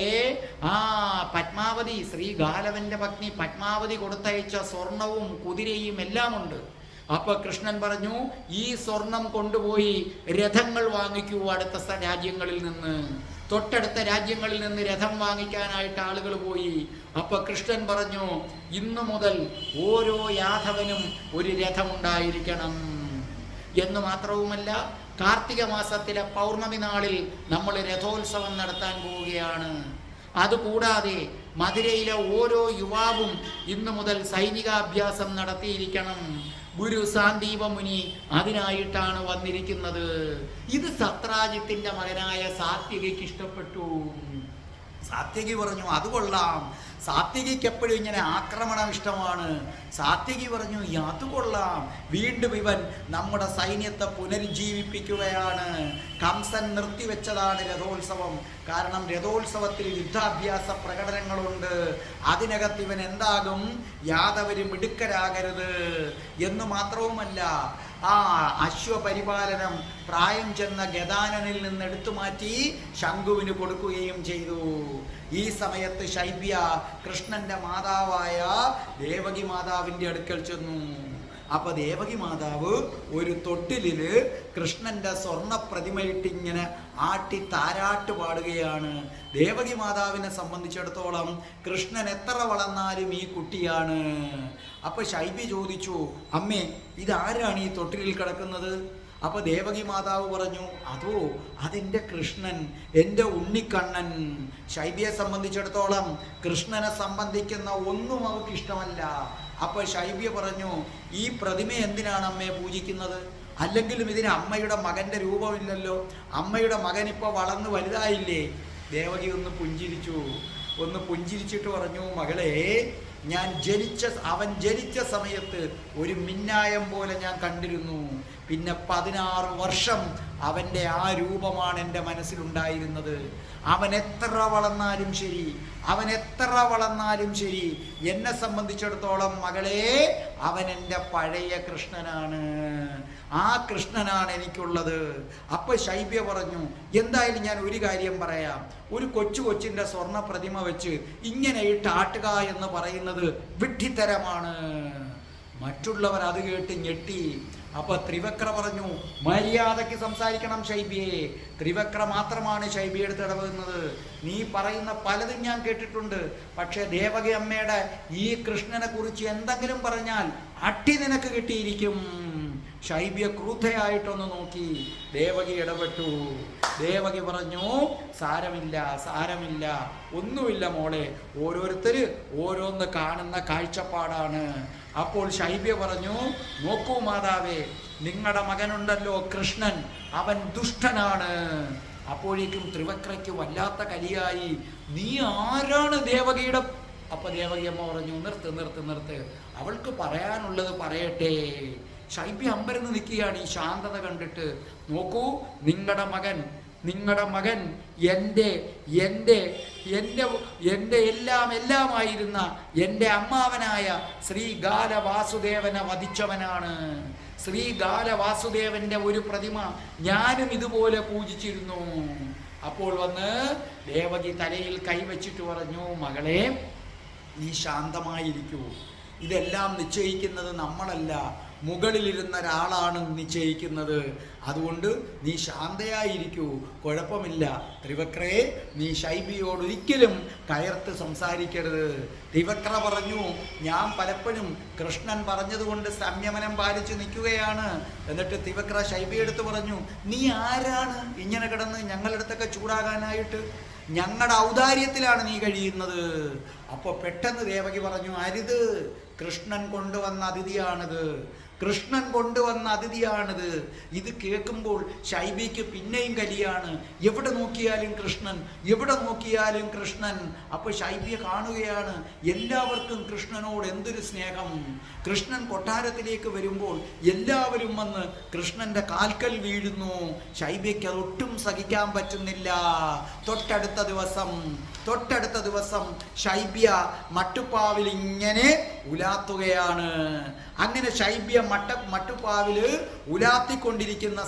പത്മാവതി, ശ്രീഗാലവന്റെ പത്നി പത്മാവതി കൊടുത്തയച്ച സ്വർണവും കുതിരയും എല്ലാം ഉണ്ട്. അപ്പൊ കൃഷ്ണൻ പറഞ്ഞു, ഈ സ്വർണം കൊണ്ടുപോയി രഥങ്ങൾ വാങ്ങിക്കൂ. അടുത്ത രാജ്യങ്ങളിൽ നിന്ന്, തൊട്ടടുത്ത രാജ്യങ്ങളിൽ നിന്ന് രഥം വാങ്ങിക്കാനായിട്ട് ആളുകൾ പോയി. അപ്പൊ കൃഷ്ണൻ പറഞ്ഞു, ഇന്നു മുതൽ ഓരോ യാദവനും ഒരു രഥമുണ്ടായിരിക്കണം എന്ന് മാത്രവുമല്ല, കാർത്തിക മാസത്തിലെ പൗർണമി നാളിൽ നമ്മൾ രഥോത്സവം നടത്താൻ പോവുകയാണ്. അതുകൂടാതെ മധുരയിലെ ഓരോ യുവാവും ഇന്നു മുതൽ സൈനികാഭ്യാസം നടത്തിയിരിക്കണം. ഗുരു സാന്ദീപ മുനി അതിനായിട്ടാണ് വന്നിരിക്കുന്നത്. ഇത് സത്രാജിത്തിന്റെ മകനായ സാത്യകിക്ക് ഇഷ്ടപ്പെട്ടു. സാത്യകി പറഞ്ഞു, അത് കൊള്ളാം. സാത്യകിക്ക് എപ്പോഴും ഇങ്ങനെ ആക്രമണം ഇഷ്ടമാണ്. സാത്യകി പറഞ്ഞു, അത് കൊള്ളാം, വീണ്ടും ഇവൻ നമ്മുടെ സൈന്യത്തെ പുനരുജ്ജീവിപ്പിക്കുകയാണ്. കംസൻ നിർത്തിവെച്ചതാണ് രഥോത്സവം. കാരണം രഥോത്സവത്തിൽ യുദ്ധാഭ്യാസ പ്രകടനങ്ങളുണ്ട്. അതിനകത്ത് ഇവൻ എന്താകും? യാദവര് മിടുക്കരാകരുത് എന്ന് മാത്രവുമല്ല, അശ്വപരിപാലനം പ്രായം ചെന്ന ഗദാനനിൽ നിന്ന് എടുത്തു മാറ്റി ശംഖുവിന് കൊടുക്കുകയും ചെയ്തു. ഈ സമയത്ത് ശൈബ്യ കൃഷ്ണന്റെ മാതാവായ ദേവകി മാതാവിൻ്റെ അടുക്കൽ ചെന്നു. അപ്പൊ ദേവകി മാതാവ് ഒരു തൊട്ടിലില് കൃഷ്ണന്റെ സ്വർണ്ണ പ്രതിമയിട്ടിങ്ങനെ ആട്ടി താരാട്ട് പാടുകയാണ്. ദേവകി മാതാവിനെ സംബന്ധിച്ചിടത്തോളം കൃഷ്ണൻ എത്ര വളർന്നാലും ഈ കുട്ടിയാണ്. അപ്പൊ ശൈബി ചോദിച്ചു, അമ്മേ, ഇതാരാണ് ഈ തൊട്ടിലിൽ കിടക്കുന്നത്? അപ്പൊ ദേവകി മാതാവ് പറഞ്ഞു, അതോ, അതെൻ്റെ കൃഷ്ണൻ, എൻ്റെ ഉണ്ണിക്കണ്ണൻ. ശൈബിയെ സംബന്ധിച്ചിടത്തോളം കൃഷ്ണനെ സംബന്ധിക്കുന്ന ഒന്നും അവൾക്ക് ഇഷ്ടമല്ല. അപ്പൊ ശൈബ്യ പറഞ്ഞു, ഈ പ്രതിമ എന്തിനാണ് അമ്മയെ പൂജിക്കുന്നത്? അല്ലെങ്കിലും ഇതിന് അമ്മയുടെ മകന്റെ രൂപമില്ലല്ലോ, അമ്മയുടെ മകൻ ഇപ്പോൾ വളർന്ന് വലുതായില്ലേ? ദേവകി ഒന്ന് പുഞ്ചിരിച്ചിട്ട് പറഞ്ഞു, മകളെ, അവൻ ജനിച്ച സമയത്ത് ഒരു മിന്നായം പോലെ ഞാൻ കണ്ടിരുന്നു. പിന്നെ 16 വർഷം അവൻ്റെ ആ രൂപമാണ് എൻ്റെ മനസ്സിലുണ്ടായിരുന്നത്. അവൻ എത്ര വളർന്നാലും ശരി, എന്നെ സംബന്ധിച്ചിടത്തോളം മകളെ, അവൻ എൻ്റെ പഴയ കൃഷ്ണനാണ്. ആ കൃഷ്ണനാണ് എനിക്കുള്ളത്. അപ്പൊ ശൈബ്യ പറഞ്ഞു, എന്തായാലും ഞാൻ ഒരു കാര്യം പറയാം. ഒരു കൊച്ചിൻ്റെ സ്വർണ്ണ പ്രതിമ വെച്ച് ഇങ്ങനെ ഇട്ട് ആട്ടുക എന്ന് പറയുന്നത് വിഡ്ഢിത്തരമാണ്. മറ്റുള്ളവർ അത് കേട്ട് ഞെട്ടി. അപ്പൊ ത്രിവക്ര പറഞ്ഞു, മര്യാദയ്ക്ക് സംസാരിക്കണം ശൈബ്യയെ. ത്രിവക്ര മാത്രമാണ് ശൈബ്യയുടെ ഇടപെടുന്നത്. നീ പറയുന്ന പലതും ഞാൻ കേട്ടിട്ടുണ്ട്. പക്ഷെ ദേവകി അമ്മയുടെ ഈ കൃഷ്ണനെ കുറിച്ച് എന്തെങ്കിലും പറഞ്ഞാൽ അട്ടി നിനക്ക് കിട്ടിയിരിക്കും. ശൈബ്യ ക്രൂദ്ധയായിട്ടൊന്ന് നോക്കി. ദേവകി ഇടപെട്ടു. ദേവകി പറഞ്ഞു, സാരമില്ല, ഒന്നുമില്ല മോളെ, ഓരോരുത്തര് ഓരോന്ന് കാണുന്ന കാഴ്ചപ്പാടാണ്. അപ്പോൾ ശൈബ്യ പറഞ്ഞു, നോക്കൂ മാതാവേ, നിങ്ങളുടെ മകനുണ്ടല്ലോ കൃഷ്ണൻ, അവൻ ദുഷ്ടനാണ്. അപ്പോഴേക്കും ത്രിവക്രയ്ക്ക് വല്ലാത്ത കലിയായി. നീ ആരാണ് ദേവകിയുടെ? അപ്പൊ ദേവകി അമ്മ പറഞ്ഞു, നിർത്ത്, അവൾക്ക് പറയാനുള്ളത് പറയട്ടെ. ശൈബ്യ അമ്പരന്ന് നിൽക്കുകയാണ് ഈ ശാന്തത കണ്ടിട്ട്. നോക്കൂ, നിങ്ങളുടെ മകൻ എൻ്റെ എല്ലാമായിരുന്ന എൻ്റെ അമ്മാവനായ ശ്രീ ഗാലവാസുദേവനെ വധിച്ചവനാണ്. ശ്രീ ഗാലവാസുദേവന്റെ ഒരു പ്രതിമ ഞാനും ഇതുപോലെ പൂജിച്ചിരുന്നു. അപ്പോൾ വന്ന് ദേവകി തലയിൽ കൈവച്ചിട്ട് പറഞ്ഞു, മകളെ, നീ ശാന്തമായിരിക്കൂ. ഇതെല്ലാം നിശ്ചയിക്കുന്നത് നമ്മളല്ല, മുകളിലിരുന്ന ഒരാളാണ് നിശ്ചയിക്കുന്നത്. അതുകൊണ്ട് നീ ശാന്തയായിരിക്കൂ, കുഴപ്പമില്ല. ത്രിവക്രയെ, നീ ശൈബിയോട് ഒരിക്കലും കയർത്ത് സംസാരിക്കരുത്. ത്രിവക്ര പറഞ്ഞു, ഞാൻ പലപ്പോഴും കൃഷ്ണൻ പറഞ്ഞതുകൊണ്ട് സംയമനം പാലിച്ച് നിൽക്കുകയാണ്. എന്നിട്ട് ത്രിവക്ര ശൈബിയെടുത്ത് പറഞ്ഞു, നീ ആരാണ് ഇങ്ങനെ കിടന്ന് ഞങ്ങളുടെ അടുത്തൊക്കെ ചൂടാകാനായിട്ട്? ഞങ്ങളുടെ ഔദാര്യത്തിലാണ് നീ കഴിയുന്നത്. അപ്പോൾ പെട്ടെന്ന് ദേവകി പറഞ്ഞു, അരുത്, കൃഷ്ണൻ കൊണ്ടുവന്ന അതിഥിയാണിത്. ഇത് കേൾക്കുമ്പോൾ ശൈബിക്ക് പിന്നെയും കലിയാണ്. എവിടെ നോക്കിയാലും കൃഷ്ണൻ. അപ്പോൾ ശൈബിയ കാണുകയാണ്, എല്ലാവർക്കും കൃഷ്ണനോട് എന്തൊരു സ്നേഹം. കൃഷ്ണൻ കൊട്ടാരത്തിലേക്ക് വരുമ്പോൾ എല്ലാവരും വന്ന് കൃഷ്ണന്റെ കാൽക്കൽ വീഴുന്നു. ശൈബിക്ക് അതൊട്ടും സഹിക്കാൻ പറ്റുന്നില്ല. തൊട്ടടുത്ത ദിവസം ശൈബ്യ മട്ടുപ്പാവിൽ ഇങ്ങനെ ഉലാത്തുകയാണ്. അങ്ങനെ ശൈബ്യ മട്ടുപ്പാവിൽ ഉലാത്തിക്കൊണ്ടിരിക്കുന്ന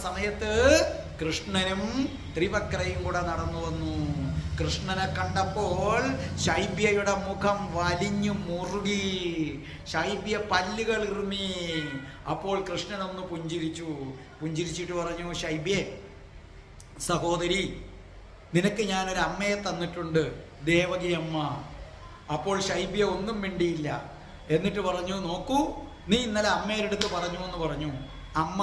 സമയത്ത് കൃഷ്ണനും ത്രിവക്രയും കൂടെ നടന്നു വന്നു. കൃഷ്ണനെ കണ്ടപ്പോൾ ശൈബ്യയുടെ മുഖം വലിഞ്ഞു മുറുകി. ശൈബ്യ പല്ലുകൾ ഇറുമി. അപ്പോൾ കൃഷ്ണൻ ഒന്ന് പുഞ്ചിരിച്ചിട്ട് പറഞ്ഞു, ശൈബ്യേ, സഹോദരി, നിനക്ക് ഞാനൊരു അമ്മയെ തന്നിട്ടുണ്ട്, ദേവകി അമ്മ. അപ്പോൾ ശൈബ്യ ഒന്നും മിണ്ടിയില്ല. എന്നിട്ട് പറഞ്ഞു, നോക്കൂ, നീ ഇന്നലെ അമ്മയുടെ അടുത്ത് പറഞ്ഞു, അമ്മ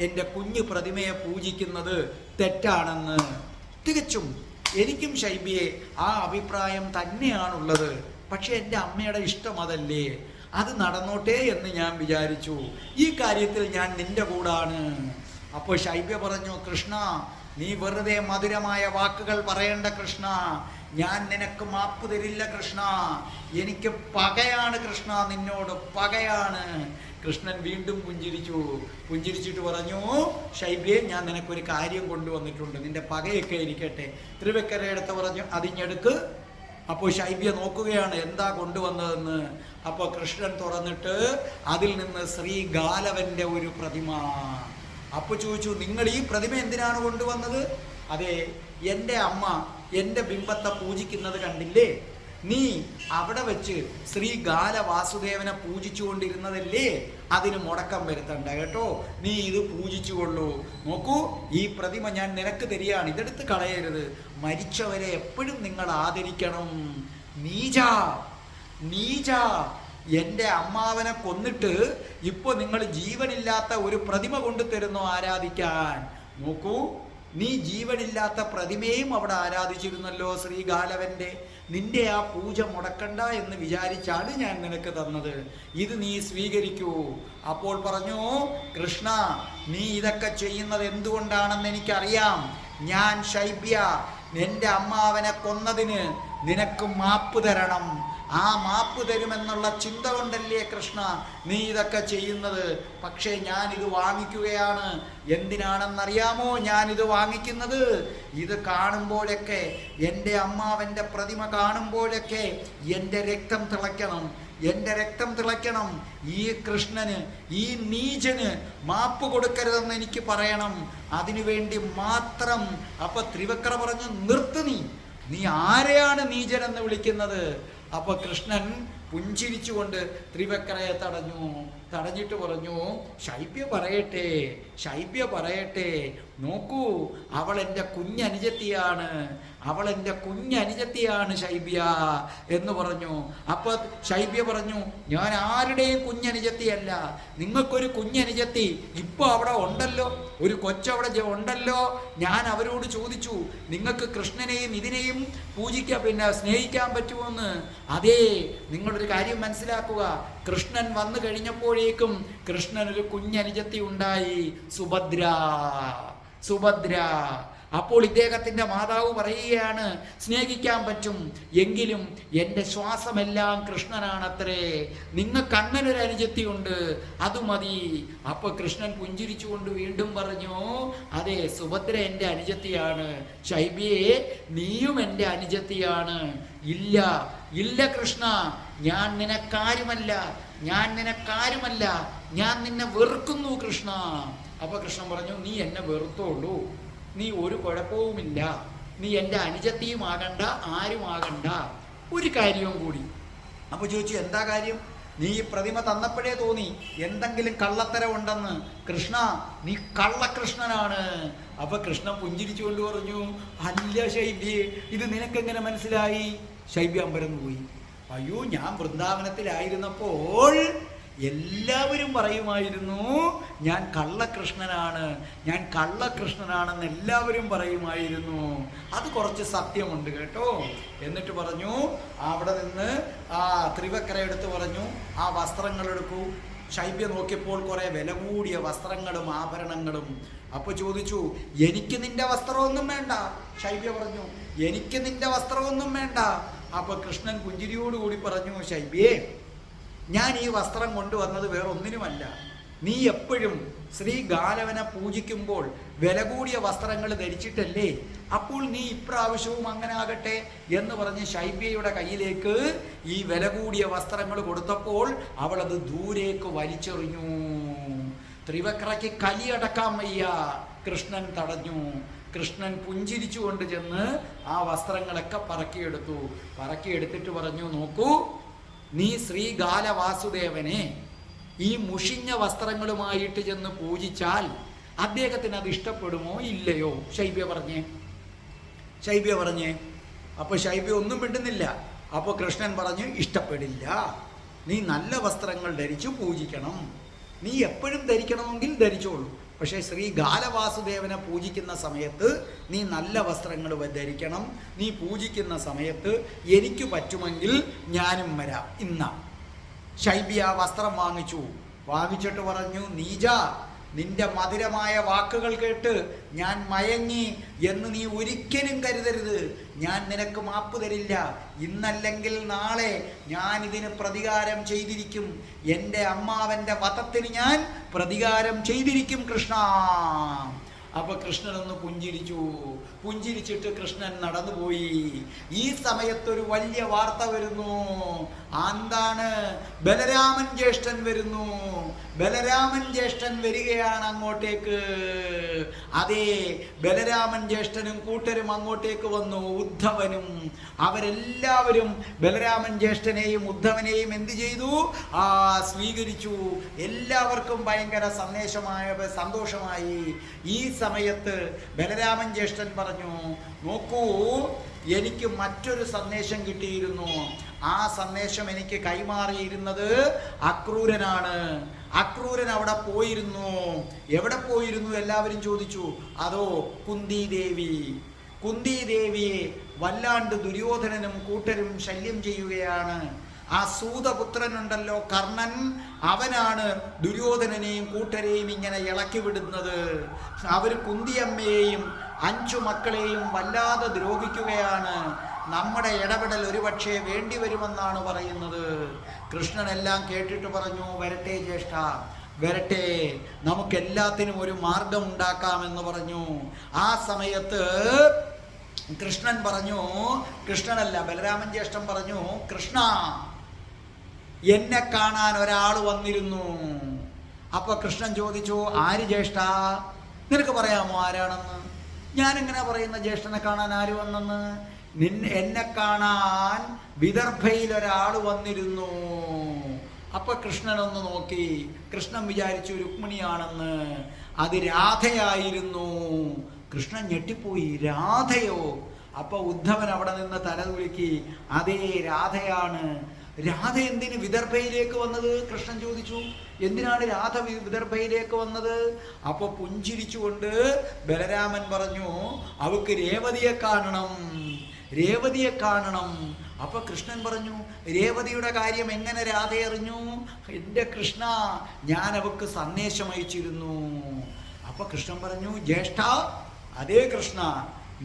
എൻ്റെ കുഞ്ഞു പ്രതിമയെ പൂജിക്കുന്നത് തെറ്റാണെന്ന്. തികച്ചും എനിക്കും ശൈബ്യയെ ആ അഭിപ്രായം തന്നെയാണുള്ളത്. പക്ഷെ എൻ്റെ അമ്മയുടെ ഇഷ്ടം അതല്ലേ, അത് നടന്നോട്ടെ എന്ന് ഞാൻ വിചാരിച്ചു. ഈ കാര്യത്തിൽ ഞാൻ നിന്റെ കൂടാണ്. അപ്പോൾ ശൈബ്യ പറഞ്ഞു, കൃഷ്ണ, നീ വെറുതെ മധുരമായ വാക്കുകൾ പറയേണ്ട കൃഷ്ണ. ഞാൻ നിനക്ക് മാപ്പ് തരില്ല കൃഷ്ണ. എനിക്ക് പകയാണ് കൃഷ്ണ, നിന്നോട് പകയാണ്. കൃഷ്ണൻ വീണ്ടും പുഞ്ചിരിച്ചിട്ട് പറഞ്ഞു, ശൈബ്യേ, ഞാൻ നിനക്കൊരു കാര്യം കൊണ്ടുവന്നിട്ടുണ്ട്. നിന്റെ പകയൊക്കെ ഇരിക്കട്ടെ. ത്രിവക്രയെടുത്ത് പറഞ്ഞു, അതിഞ്ഞെടുക്ക്. അപ്പോൾ ശൈബ്യ നോക്കുകയാണ് എന്താ കൊണ്ടുവന്നതെന്ന്. അപ്പോൾ കൃഷ്ണൻ തുറന്നിട്ട് അതിൽ നിന്ന് ശ്രീ ഗാലവന്റെ ഒരു പ്രതിമ. അപ്പോൾ ചോദിച്ചു, നിങ്ങൾ ഈ പ്രതിമ എന്തിനാണ് കൊണ്ടുവന്നത്? അതെ, എൻ്റെ അമ്മ എൻ്റെ ബിംബത്തെ പൂജിക്കുന്നത് കണ്ടില്ലേ? നീ അവിടെ വെച്ച് ശ്രീ ഗാലവാസുദേവനെ പൂജിച്ചുകൊണ്ടിരുന്നതല്ലേ? അതിന് മുടക്കം വരുത്തണ്ട കേട്ടോ, നീ ഇത് പൂജിച്ചുകൊള്ളൂ. നോക്കൂ, ഈ പ്രതിമ ഞാൻ നിനക്ക് തരികയാണ്, ഇതെടുത്ത് കളയരുത്. മരിച്ചവരെ എപ്പോഴും നിങ്ങൾ ആദരിക്കണം. നീച, എൻ്റെ അമ്മാവനെ കൊന്നിട്ട് ഇപ്പോൾ നിങ്ങൾ ജീവനില്ലാത്ത ഒരു പ്രതിമ കൊണ്ടു തരുന്നു ആരാധിക്കാൻ. നോക്കൂ, നീ ജീവനില്ലാത്ത പ്രതിമയും അവിടെ ആരാധിച്ചിരുന്നല്ലോ ശ്രീ ഗാലവന്റെ. നിന്റെ ആ പൂജ മുടക്കണ്ട എന്ന് വിചാരിച്ചാണ് ഞാൻ നിനക്ക് തന്നത്. ഇത് നീ സ്വീകരിക്കൂ. അപ്പോൾ പറഞ്ഞു, കൃഷ്ണ, നീ ഇതൊക്കെ ചെയ്യുന്നത് എന്തുകൊണ്ടാണെന്ന് എനിക്കറിയാം. ഞാൻ ശൈബ്യ എൻ്റെ അമ്മാവനെ കൊന്നതിന് നിനക്ക് മാപ്പ് തരണം. ആ മാപ്പ് തരുമെന്നുള്ള ചിന്ത കൊണ്ടല്ലേ കൃഷ്ണ നീ ഇതൊക്കെ ചെയ്യുന്നത്. പക്ഷേ ഞാനിത് വാങ്ങിക്കുകയാണ്. എന്തിനാണെന്നറിയാമോ ഞാനിത് വാങ്ങിക്കുന്നത്? ഇത് കാണുമ്പോഴൊക്കെ, എൻ്റെ അമ്മാവൻ്റെ പ്രതിമ കാണുമ്പോഴൊക്കെ എൻ്റെ രക്തം തിളയ്ക്കണം, എൻ്റെ രക്തം തിളയ്ക്കണം. ഈ കൃഷ്ണന്, ഈ നീചന് മാപ്പ് കൊടുക്കരുതെന്ന് എനിക്ക് പറയണം. അതിനുവേണ്ടി മാത്രം. അപ്പൊ ത്രിവക്ര പറഞ്ഞു, നിർത്ത്, നീ ആരെയാണ് നീചനെന്ന് വിളിക്കുന്നത്? അപ്പൊ കൃഷ്ണൻ പുഞ്ചിരിച്ചുകൊണ്ട് ത്രിവക്രയെ തടഞ്ഞിട്ട് പറഞ്ഞു, ശൈബ്യ പറയട്ടെ, നോക്കൂ, അവൾ എൻ്റെ കുഞ്ഞനുജത്തിയാണ് ശൈബ്യ എന്ന് പറഞ്ഞു. അപ്പൊ ശൈബ്യ പറഞ്ഞു, ഞാൻ ആരുടെയും കുഞ്ഞനുജത്തിയല്ല. നിങ്ങൾക്കൊരു കുഞ്ഞനുജത്തി ഇപ്പൊ അവിടെ ഉണ്ടല്ലോ, ഒരു കൊച്ചവിടെ ഉണ്ടല്ലോ. ഞാൻ അവരോട് ചോദിച്ചു, നിങ്ങൾക്ക് കൃഷ്ണനെയും ഇതിനെയും സ്നേഹിക്കാൻ പറ്റുമോന്ന്. അതേ, നിങ്ങളൊരു കാര്യം മനസ്സിലാക്കുക, കൃഷ്ണൻ വന്നു കഴിഞ്ഞപ്പോഴേക്കും കൃഷ്ണനൊരു കുഞ്ഞനുജത്തി ഉണ്ടായി, സുഭദ്ര. അപ്പോൾ ഇദ്ദേഹത്തിൻ്റെ മാതാവ് പറയുകയാണ്, സ്നേഹിക്കാൻ പറ്റും, എങ്കിലും എൻ്റെ ശ്വാസമെല്ലാം കൃഷ്ണനാണത്രേ. നിങ്ങൾക്ക് അങ്ങനൊരു അനുജത്തി ഉണ്ട്, അത് മതി. അപ്പോൾ കൃഷ്ണൻ പുഞ്ചിരിച്ചുകൊണ്ട് വീണ്ടും പറഞ്ഞു, അതെ, സുഭദ്ര എൻ്റെ അനുജത്തിയാണ്. ശൈബ്യയെ, നീയും എൻ്റെ അനുജത്തിയാണ്. ഇല്ല കൃഷ്ണ, ഞാൻ നിനക്കാരുമല്ല, ഞാൻ നിന്നെ വെറുക്കുന്നു കൃഷ്ണ. അപ്പൊ കൃഷ്ണൻ പറഞ്ഞു, നീ എന്നെ വെറുത്തോളൂ, നീ ഒരു കുഴപ്പവുമില്ല, നീ എൻ്റെ അനുജത്തിയുമാകണ്ട, ആരുമാകണ്ട. ഒരു കാര്യവും കൂടി. അപ്പൊ ചോദിച്ചു, എന്താ കാര്യം? നീ ഈ പ്രതിമ തന്നപ്പോഴേ തോന്നി എന്തെങ്കിലും കള്ളത്തരം ഉണ്ടെന്ന്. കൃഷ്ണ, നീ കള്ളകൃഷ്ണനാണ്. അപ്പൊ കൃഷ്ണൻ പുഞ്ചിരിച്ചുകൊണ്ട് പറഞ്ഞു, അല്ല ശൈബ്യേ, ഇത് നിനക്കെങ്ങനെ മനസ്സിലായി? ശൈബ്യ അമ്പരന്ന് പോയി. അയ്യോ, ഞാൻ വൃന്ദാവനത്തിലായിരുന്നപ്പോൾ എല്ലാവരും പറയുമായിരുന്നു ഞാൻ കള്ളകൃഷ്ണനാണെന്ന് എല്ലാവരും പറയുമായിരുന്നു. അത് കുറച്ച് സത്യമുണ്ട് കേട്ടോ. എന്നിട്ട് പറഞ്ഞു, അവിടെ നിന്ന് ആ ത്രിവക്ര എടുത്ത് പറഞ്ഞു, ആ വസ്ത്രങ്ങൾ എടുക്കൂ. ശൈബ്യ നോക്കിയപ്പോൾ കുറെ വില കൂടിയ വസ്ത്രങ്ങളും ആഭരണങ്ങളും. അപ്പൊ ചോദിച്ചു, എനിക്ക് നിന്റെ വസ്ത്രമൊന്നും വേണ്ട. ശൈബ്യ പറഞ്ഞു, എനിക്ക് നിന്റെ വസ്ത്രമൊന്നും വേണ്ട. അപ്പൊ കൃഷ്ണൻ പുഞ്ചിരിയോടുകൂടി പറഞ്ഞു, ശൈബ്യേ, ഞാൻ ഈ വസ്ത്രം കൊണ്ടുവന്നത് വേറൊന്നിനുമല്ല. നീ എപ്പോഴും ശ്രീ ഗാലവനെ പൂജിക്കുമ്പോൾ വില കൂടിയ വസ്ത്രങ്ങൾ ധരിച്ചിട്ടല്ലേ? അപ്പോൾ നീ ഇപ്രാവശ്യവും അങ്ങനെ ആകട്ടെ എന്ന് പറഞ്ഞ് ശൈബ്യയുടെ കയ്യിലേക്ക് ഈ വില കൂടിയ വസ്ത്രങ്ങൾ കൊടുത്തപ്പോൾ അവൾ അത് ദൂരേക്ക് വലിച്ചെറിഞ്ഞു. ത്രിവക്രയ്ക്ക് കലിയടക്കാൻ വയ്യ. കൃഷ്ണൻ തടഞ്ഞു. കൃഷ്ണൻ പുഞ്ചിരിച്ചുകൊണ്ട് ചെന്ന് ആ വസ്ത്രങ്ങളൊക്കെ പറക്കിയെടുത്തിട്ട് പറഞ്ഞു, നോക്കൂ, നീ ശ്രീ ഗാലവാസുദേവനെ ഈ മുഷിഞ്ഞ വസ്ത്രങ്ങളുമായിട്ട് ചെന്ന് പൂജിച്ചാൽ അദ്ദേഹത്തിന് അത് ഇഷ്ടപ്പെടുമോ ഇല്ലയോ? ശൈബ്യ പറഞ്ഞേ. അപ്പൊ ശൈബ്യ ഒന്നും മിണ്ടുന്നില്ല. അപ്പോൾ കൃഷ്ണൻ പറഞ്ഞു, ഇഷ്ടപ്പെടില്ല. നീ നല്ല വസ്ത്രങ്ങൾ ധരിച്ചു പൂജിക്കണം. നീ എപ്പോഴും ധരിക്കണമെങ്കിൽ ധരിച്ചോളൂ. പക്ഷേ ശ്രീ ഗാലവാസുദേവനെ പൂജിക്കുന്ന സമയത്ത് നീ നല്ല വസ്ത്രങ്ങൾ ധരിക്കണം. നീ പൂജിക്കുന്ന സമയത്ത് എനിക്ക് പറ്റുമെങ്കിൽ ഞാനും വരാം. ശൈബ്യ വസ്ത്രം വാങ്ങിച്ചിട്ട് പറഞ്ഞു, നീജ, നിന്റെ മധുരമായ വാക്കുകൾ കേട്ട് ഞാൻ മയങ്ങി എന്ന് നീ ഒരിക്കലും കരുതരുത്. ഞാൻ നിനക്ക് മാപ്പ് തരില്ല. ഇന്നല്ലെങ്കിൽ നാളെ ഞാൻ ഇതിന് പ്രതികാരം ചെയ്തിരിക്കും. എൻ്റെ അമ്മാവൻ്റെ വധത്തിന് ഞാൻ പ്രതികാരം ചെയ്തിരിക്കും കൃഷ്ണ. അപ്പൊ കൃഷ്ണനൊന്ന് പുഞ്ചിരിച്ചിട്ട് കൃഷ്ണൻ നടന്നുപോയി. ഈ സമയത്തൊരു വലിയ വാർത്ത വരുന്നു. എന്താണ്? ബലരാമൻ ജ്യേഷ്ഠൻ വരുന്നു. ബലരാമൻ ജ്യേഷ്ഠൻ വരികയാണ് അങ്ങോട്ടേക്ക്. അതെ, ബലരാമൻ ജ്യേഷ്ഠനും കൂട്ടരും അങ്ങോട്ടേക്ക് വന്നു. ഉദ്ധവനും അവരെല്ലാവരും ബലരാമൻ ജ്യേഷ്ഠനെയും ഉദ്ധവനെയും എന്ത് ചെയ്തു? സ്വീകരിച്ചു. എല്ലാവർക്കും ഭയങ്കര സന്തോഷമായി. ഈ സമയത്ത് ബലരാമൻ ജ്യേഷ്ഠൻ പറഞ്ഞു, നോക്കൂ, എനിക്ക് മറ്റൊരു സന്ദേശം കിട്ടിയിരുന്നു. ആ സന്ദേശം എനിക്ക് കൈമാറിയിരുന്നത് അക്രൂരനാണ്. അക്രൂരൻ അവിടെ പോയിരുന്നു. എവിടെ പോയിരുന്നു എല്ലാവരും ചോദിച്ചു. അതോ കുന്തിദേവിയെ വല്ലാണ്ട് ദുര്യോധനനും കൂട്ടരും ശല്യം ചെയ്യുകയാണ്. ആ സൂതപുത്രനുണ്ടല്ലോ കർണൻ, അവനാണ് ദുര്യോധനനെയും കൂട്ടരെയും ഇങ്ങനെ ഇളക്കി വിടുന്നത്. അവർ കുന്തിയമ്മയെയും 5 മക്കളെയും വല്ലാതെ ദ്രോഹിക്കുകയാണ്. നമ്മുടെ ഇടപെടൽ ഒരുപക്ഷെ വേണ്ടി വരുമെന്നാണ് പറയുന്നത്. കൃഷ്ണനെല്ലാം കേട്ടിട്ട് പറഞ്ഞു, വരട്ടെ ജ്യേഷ്ഠ, വരട്ടെ, നമുക്കെല്ലാത്തിനും ഒരു മാർഗം ഉണ്ടാക്കാമെന്ന് പറഞ്ഞു. ആ സമയത്ത് കൃഷ്ണൻ പറഞ്ഞു, കൃഷ്ണനല്ല ബലരാമൻ ജ്യേഷ്ഠൻ പറഞ്ഞു, കൃഷ്ണ, എന്നെ കാണാൻ ഒരാൾ വന്നിരുന്നു. അപ്പൊ കൃഷ്ണൻ ചോദിച്ചു, ആര് ജ്യേഷ്ഠ? നിനക്ക് പറയാമോ ആരാണെന്ന്? ഞാനെങ്ങനെ പറയുന്ന ജ്യേഷ്ഠനെ കാണാൻ ആര് വന്നെന്ന്? എന്നെ കാണാൻ വിദർഭയിൽ ഒരാൾ വന്നിരുന്നു. അപ്പൊ കൃഷ്ണൻ ഒന്ന് നോക്കി. കൃഷ്ണൻ വിചാരിച്ചു രുക്മിണിയാണെന്ന്. അത് രാധയായിരുന്നു. കൃഷ്ണൻ ഞെട്ടിപ്പോയി, രാധയോ? അപ്പൊ ഉദ്ധവൻ അവിടെ നിന്ന് തലകുലുക്കി, അതേ രാധയാണ്. രാധ എന്തിന് വിദർഭയിലേക്ക് വന്നത്? കൃഷ്ണൻ ചോദിച്ചു, എന്തിനാണ് രാധ വിദർഭയിലേക്ക് വന്നത്? അപ്പൊ പുഞ്ചിരിച്ചുകൊണ്ട് ബലരാമൻ പറഞ്ഞു, അവൾക്ക് രേവതിയെ കാണണം, രേവതിയെ കാണണം. അപ്പൊ കൃഷ്ണൻ പറഞ്ഞു, രേവതിയുടെ കാര്യം എങ്ങനെ രാധ അറിഞ്ഞു? എൻ്റെ കൃഷ്ണ, ഞാൻ അവൾക്ക് സന്ദേശം അയച്ചിരുന്നു. അപ്പൊ കൃഷ്ണൻ പറഞ്ഞു, ജ്യേഷ്ഠ, അതേ കൃഷ്ണ,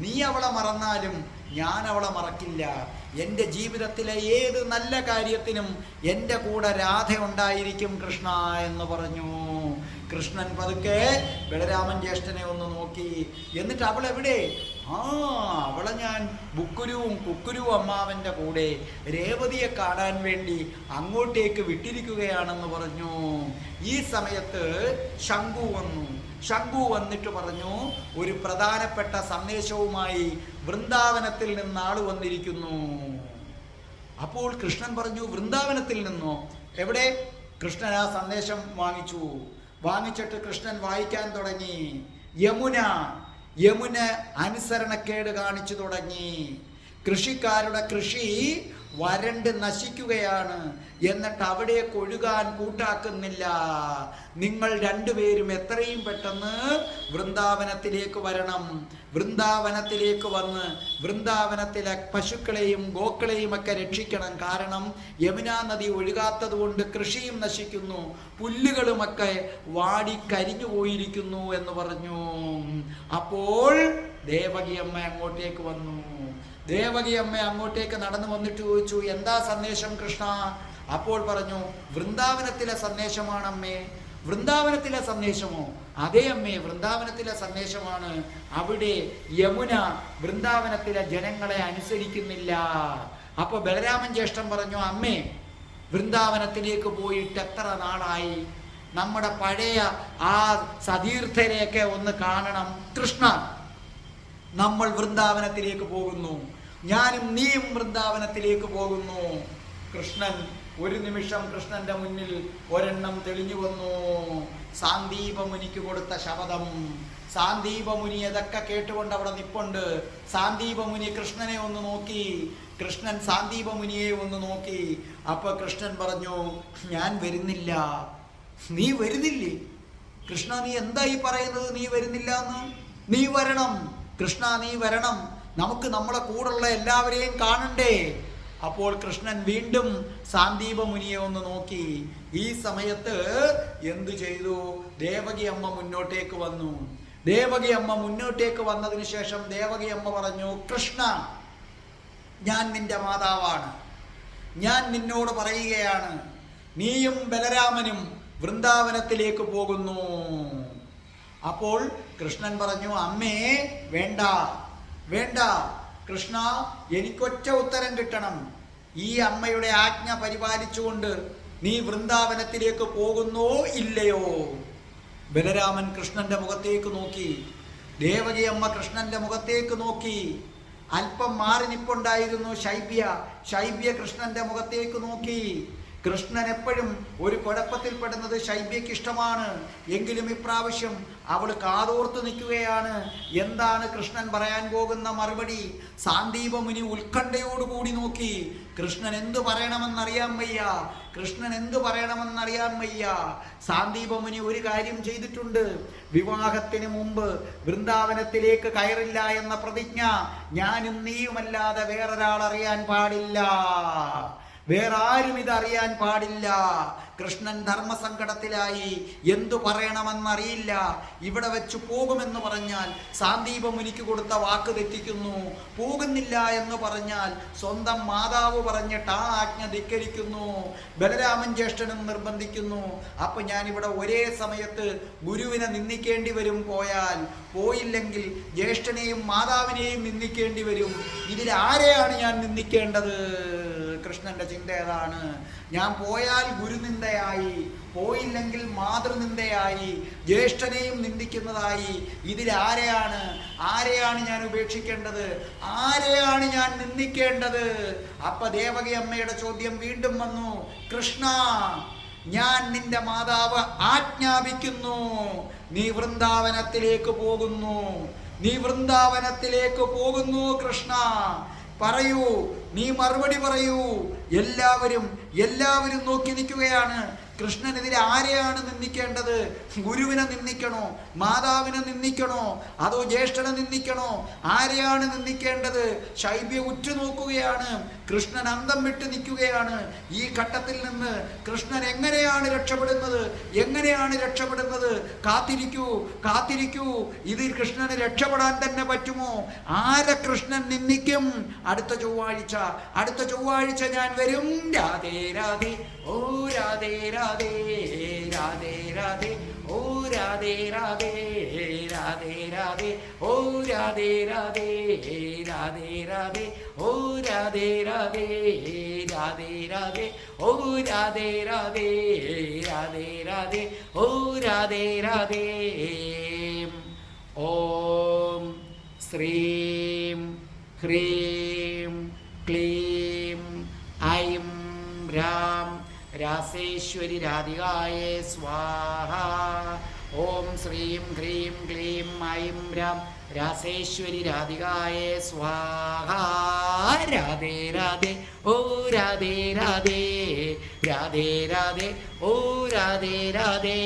നീ അവളെ മറന്നാലും ഞാൻ അവളെ മറക്കില്ല. എൻ്റെ ജീവിതത്തിലെ ഏത് നല്ല കാര്യത്തിനും എൻ്റെ കൂടെ രാധ ഉണ്ടായിരിക്കും കൃഷ്ണ എന്ന് പറഞ്ഞു. കൃഷ്ണൻ പതുക്കെ ബലരാമൻ ജ്യേഷ്ഠനെ ഒന്ന് നോക്കി. എന്നിട്ട് അവളെവിടെ? അവളെ ഞാൻ ബുക്കുരുവും കുക്കുരുവും അമ്മാവൻ്റെ കൂടെ രേവതിയെ കാണാൻ വേണ്ടി അങ്ങോട്ടേക്ക് വിട്ടിരിക്കുകയാണെന്ന് പറഞ്ഞു. ഈ സമയത്ത് ശംഖു വന്നു. ശംഖു വന്നിട്ട് പറഞ്ഞു, ഒരു പ്രധാനപ്പെട്ട സന്ദേശവുമായി വൃന്ദാവനത്തിൽ നിന്ന് ആള് വന്നിരിക്കുന്നു. അപ്പോൾ കൃഷ്ണൻ പറഞ്ഞു, വൃന്ദാവനത്തിൽ നിന്നോ? എവിടെ? കൃഷ്ണൻ ആ സന്ദേശം വാങ്ങിച്ചു. വാങ്ങിച്ചിട്ട് കൃഷ്ണൻ വായിക്കാൻ തുടങ്ങി. യമുന അനുസരണക്കേട് കാണിച്ചു തുടങ്ങി. കൃഷിക്കാരുടെ കൃഷി വരണ്ട് നശിക്കുകയാണ്. എന്നിട്ട് അവിടേക്ക് ഒഴുകാൻ കൂട്ടാക്കുന്നില്ല. നിങ്ങൾ രണ്ടുപേരും എത്രയും പെട്ടെന്ന് വൃന്ദാവനത്തിലേക്ക് വരണം. വൃന്ദാവനത്തിലേക്ക് വന്ന് വൃന്ദാവനത്തിലെ പശുക്കളെയും ഗോക്കളെയും ഒക്കെ രക്ഷിക്കണം. കാരണം യമുനാ നദി ഒഴുകാത്തത് കൊണ്ട് കൃഷിയും നശിക്കുന്നു, പുല്ലുകളുമൊക്കെ വാടിക്കരിഞ്ഞു പോയിരിക്കുന്നു എന്ന് പറഞ്ഞു. അപ്പോൾ ദേവകി അമ്മ അങ്ങോട്ടേക്ക് വന്നു. ദേവകി അമ്മ അങ്ങോട്ടേക്ക് നടന്നു വന്നിട്ട് ചോദിച്ചു, എന്താ സന്ദേശം കൃഷ്ണ? അപ്പോൾ പറഞ്ഞു, വൃന്ദാവനത്തിലെ സന്ദേശമാണ് അമ്മേ. വൃന്ദാവനത്തിലെ സന്ദേശമോ? അതേ അമ്മേ, വൃന്ദാവനത്തിലെ സന്ദേശമാണ്. അവിടെ യമുന വൃന്ദാവനത്തിലെ ജനങ്ങളെ അനുസരിക്കുന്നില്ല. അപ്പൊ ബലരാമൻ ജ്യേഷ്ഠൻ പറഞ്ഞു, അമ്മേ, വൃന്ദാവനത്തിലേക്ക് പോയിട്ട് എത്ര നാളായി? നമ്മുടെ പഴയ ആ സതീർത്ഥരെയൊക്കെ ഒന്ന് കാണണം. കൃഷ്ണ, നമ്മൾ വൃന്ദാവനത്തിലേക്ക് പോകുന്നു. ഞാനും നീയും വൃന്ദാവനത്തിലേക്ക് പോകുന്നു. കൃഷ്ണൻ ഒരു നിമിഷം കൃഷ്ണന്റെ മുന്നിൽ ഒരെണ്ണം തെളിഞ്ഞു വന്നു. സാന്ദീപമുനിക്ക് കൊടുത്ത ശപഥം. സാന്ദീപമുനി അതൊക്കെ കേട്ടുകൊണ്ട് അവിടെ നിപ്പുണ്ട്. സാന്ദീപമുനി കൃഷ്ണനെ ഒന്ന് നോക്കി. കൃഷ്ണൻ സാന്ദീപമുനിയെ ഒന്ന് നോക്കി. അപ്പൊ കൃഷ്ണൻ പറഞ്ഞു, ഞാൻ വരുന്നില്ല. നീ വരുന്നില്ലേ? കൃഷ്ണ, നീ എന്താ ഈ പറയുന്നത്? നീ വരുന്നില്ല എന്ന്? നീ വരണം കൃഷ്ണ, നീ വരണം. നമുക്ക് നമ്മളെ കൂടെയുള്ള എല്ലാവരെയും കാണണ്ടേ? അപ്പോൾ കൃഷ്ണൻ വീണ്ടും സാന്ദീപമുനിയെ ഒന്ന് നോക്കി. ഈ സമയത്ത് എന്തു ചെയ്തു? ദേവകി അമ്മ മുന്നോട്ടേക്ക് വന്നു. ദേവകി അമ്മ മുന്നോട്ടേക്ക് വന്നതിന് ശേഷം ദേവകി അമ്മ പറഞ്ഞു, കൃഷ്ണ, ഞാൻ നിന്റെ മാതാവാണ്. ഞാൻ നിന്നോട് പറയുകയാണ്, നീയും ബലരാമനും വൃന്ദാവനത്തിലേക്ക് പോകുന്നു. അപ്പോൾ കൃഷ്ണൻ പറഞ്ഞു, അമ്മേ, വേണ്ട വേണ്ട കൃഷ്ണ, എനിക്കൊറ്റ ഉത്തരം കിട്ടണം. ഈ അമ്മയുടെ ആജ്ഞ പരിപാലിച്ചുകൊണ്ട് നീ വൃന്ദാവനത്തിലേക്ക് പോകുന്നോ ഇല്ലയോ? ബലരാമൻ കൃഷ്ണന്റെ മുഖത്തേക്ക് നോക്കി. ദേവകി അമ്മ കൃഷ്ണന്റെ മുഖത്തേക്ക് നോക്കി. അല്പം മാറി നിപ്പുണ്ടായിരുന്നു ശൈബ്യ കൃഷ്ണന്റെ മുഖത്തേക്ക് നോക്കി. കൃഷ്ണൻ എപ്പോഴും ഒരു കുഴപ്പത്തിൽപ്പെടുന്നത് ശൈബ്യയ്ക്ക് ഇഷ്ടമാണ്. എങ്കിലും ഇപ്രാവശ്യം അവൾ കാതോർത്ത് നിൽക്കുകയാണ്. എന്താണ് കൃഷ്ണൻ പറയാൻ പോകുന്ന മറുപടി? സാന്ദീപമുനി ഉത്കണ്ഠയോടുകൂടി നോക്കി. കൃഷ്ണൻ എന്തു പറയണമെന്നറിയാൻ വയ്യ. കൃഷ്ണൻ എന്തു പറയണമെന്നറിയാൻ വയ്യ. സാന്ദീപമുനി ഒരു കാര്യം ചെയ്തിട്ടുണ്ട്. വിവാഹത്തിന് മുമ്പ് വൃന്ദാവനത്തിലേക്ക് കയറില്ല എന്ന പ്രതിജ്ഞ ഞാനും നീയുമല്ലാതെ വേറൊരാൾ അറിയാൻ പാടില്ല. വേറെ ആരും ഇതറിയാൻ പാടില്ല. കൃഷ്ണൻ ധർമ്മസങ്കടത്തിലായി, എന്തു പറയണമെന്നറിയില്ല. ഇവിടെ വെച്ച് പോകുമെന്ന് പറഞ്ഞാൽ സാന്ദീപ മുനിക്ക് കൊടുത്ത വാക്ക് തെറ്റിക്കുന്നു. പോകുന്നില്ല എന്ന് പറഞ്ഞാൽ സ്വന്തം മാതാവ് പറഞ്ഞിട്ട് ആ ആജ്ഞ ധിക്കരിക്കുന്നു. ബലരാമൻ ജ്യേഷ്ഠനും നിർബന്ധിക്കുന്നു. അപ്പൊ ഞാനിവിടെ ഒരേ സമയത്ത് ഗുരുവിനെ നിന്ദിക്കേണ്ടി വരും. പോയില്ലെങ്കിൽ ജ്യേഷ്ഠനെയും മാതാവിനെയും നിന്ദിക്കേണ്ടി വരും. ഇതിൽ ആരെയാണ് ഞാൻ നിന്ദിക്കേണ്ടത്? കൃഷ്ണന്റെ ചിന്ത ഏതാണ്? ഞാൻ പോയാൽ ഗുരുനിന്ദയായി, പോയില്ലെങ്കിൽ മാതൃനിന്ദയായി, ജ്യേഷ്ഠനെയും നിന്ദിക്കുന്നതായി. ഇതിൽ ആരെയാണ് ഞാൻ ഉപേക്ഷിക്കേണ്ടത്? ആരെയാണ് ഞാൻ നിന്ദിക്കേണ്ടത്? അപ്പൊ ദേവകി അമ്മയുടെ ചോദ്യം വീണ്ടും വന്നു. കൃഷ്ണ, ഞാൻ നിന്റെ മാതാവ് ആജ്ഞാപിക്കുന്നു, നീ വൃന്ദാവനത്തിലേക്ക് പോകുന്നു കൃഷ്ണ. പറയൂ, നീ മറുപടി പറയൂ. എല്ലാവരും നോക്കി നിൽക്കുകയാണ്. കൃഷ്ണനെതിരെ ആരെയാണ് നിന്ദിക്കേണ്ടത്? ഗുരുവിനെ നിന്ദിക്കണോ? മാതാവിനെ നിന്ദിക്കണോ? അതോ ജ്യേഷ്ഠനെ നിന്ദിക്കണോ? ആരെയാണ് നിന്ദിക്കേണ്ടത്? ശൈബ്യ ഉറ്റുനോക്കുകയാണ്. കൃഷ്ണൻ അന്തം വിട്ട് നിൽക്കുകയാണ്. ഈ ഘട്ടത്തിൽ നിന്ന് കൃഷ്ണൻ എങ്ങനെയാണ് രക്ഷപ്പെടുന്നത്? കാത്തിരിക്കൂ. ഇതിൽ കൃഷ്ണന് രക്ഷപ്പെടാൻ തന്നെ പറ്റുമോ? ആരെ കൃഷ്ണൻ നിന്ദിക്കും? അടുത്ത ചൊവ്വാഴ്ച ഞാൻ വരും. രാധേ രാധേ, ഓ രാധേ രാധേ, രാധേ രാധേ, ഓ രാധേ രാധേ, രാധേ രാധേ, ഓ രാധേ രാധേ, രാധേ രാധേ, ഓ രാധേ രാധേ, രാധേ രാധേ, ഓ രാധേ രാധേ, രാധേ രാധേ, ഓ രാധേ രാധേ. ഓം ശ്രീം ഹ്രീം ക്ലീം ഐം രാം രാസേശ്വരി രാധികായേ സ്വാഹ. ഓം ശ്രീം ഹ്രീം ക്ലീം ഐം രാം രാസേശ്വരി രാധികായേ സ്വാഹ. രാധേ രാധേ, ഓ രാധേ രാധേ, രാധേ രാധേ, ഓ രാധേ രാധേ.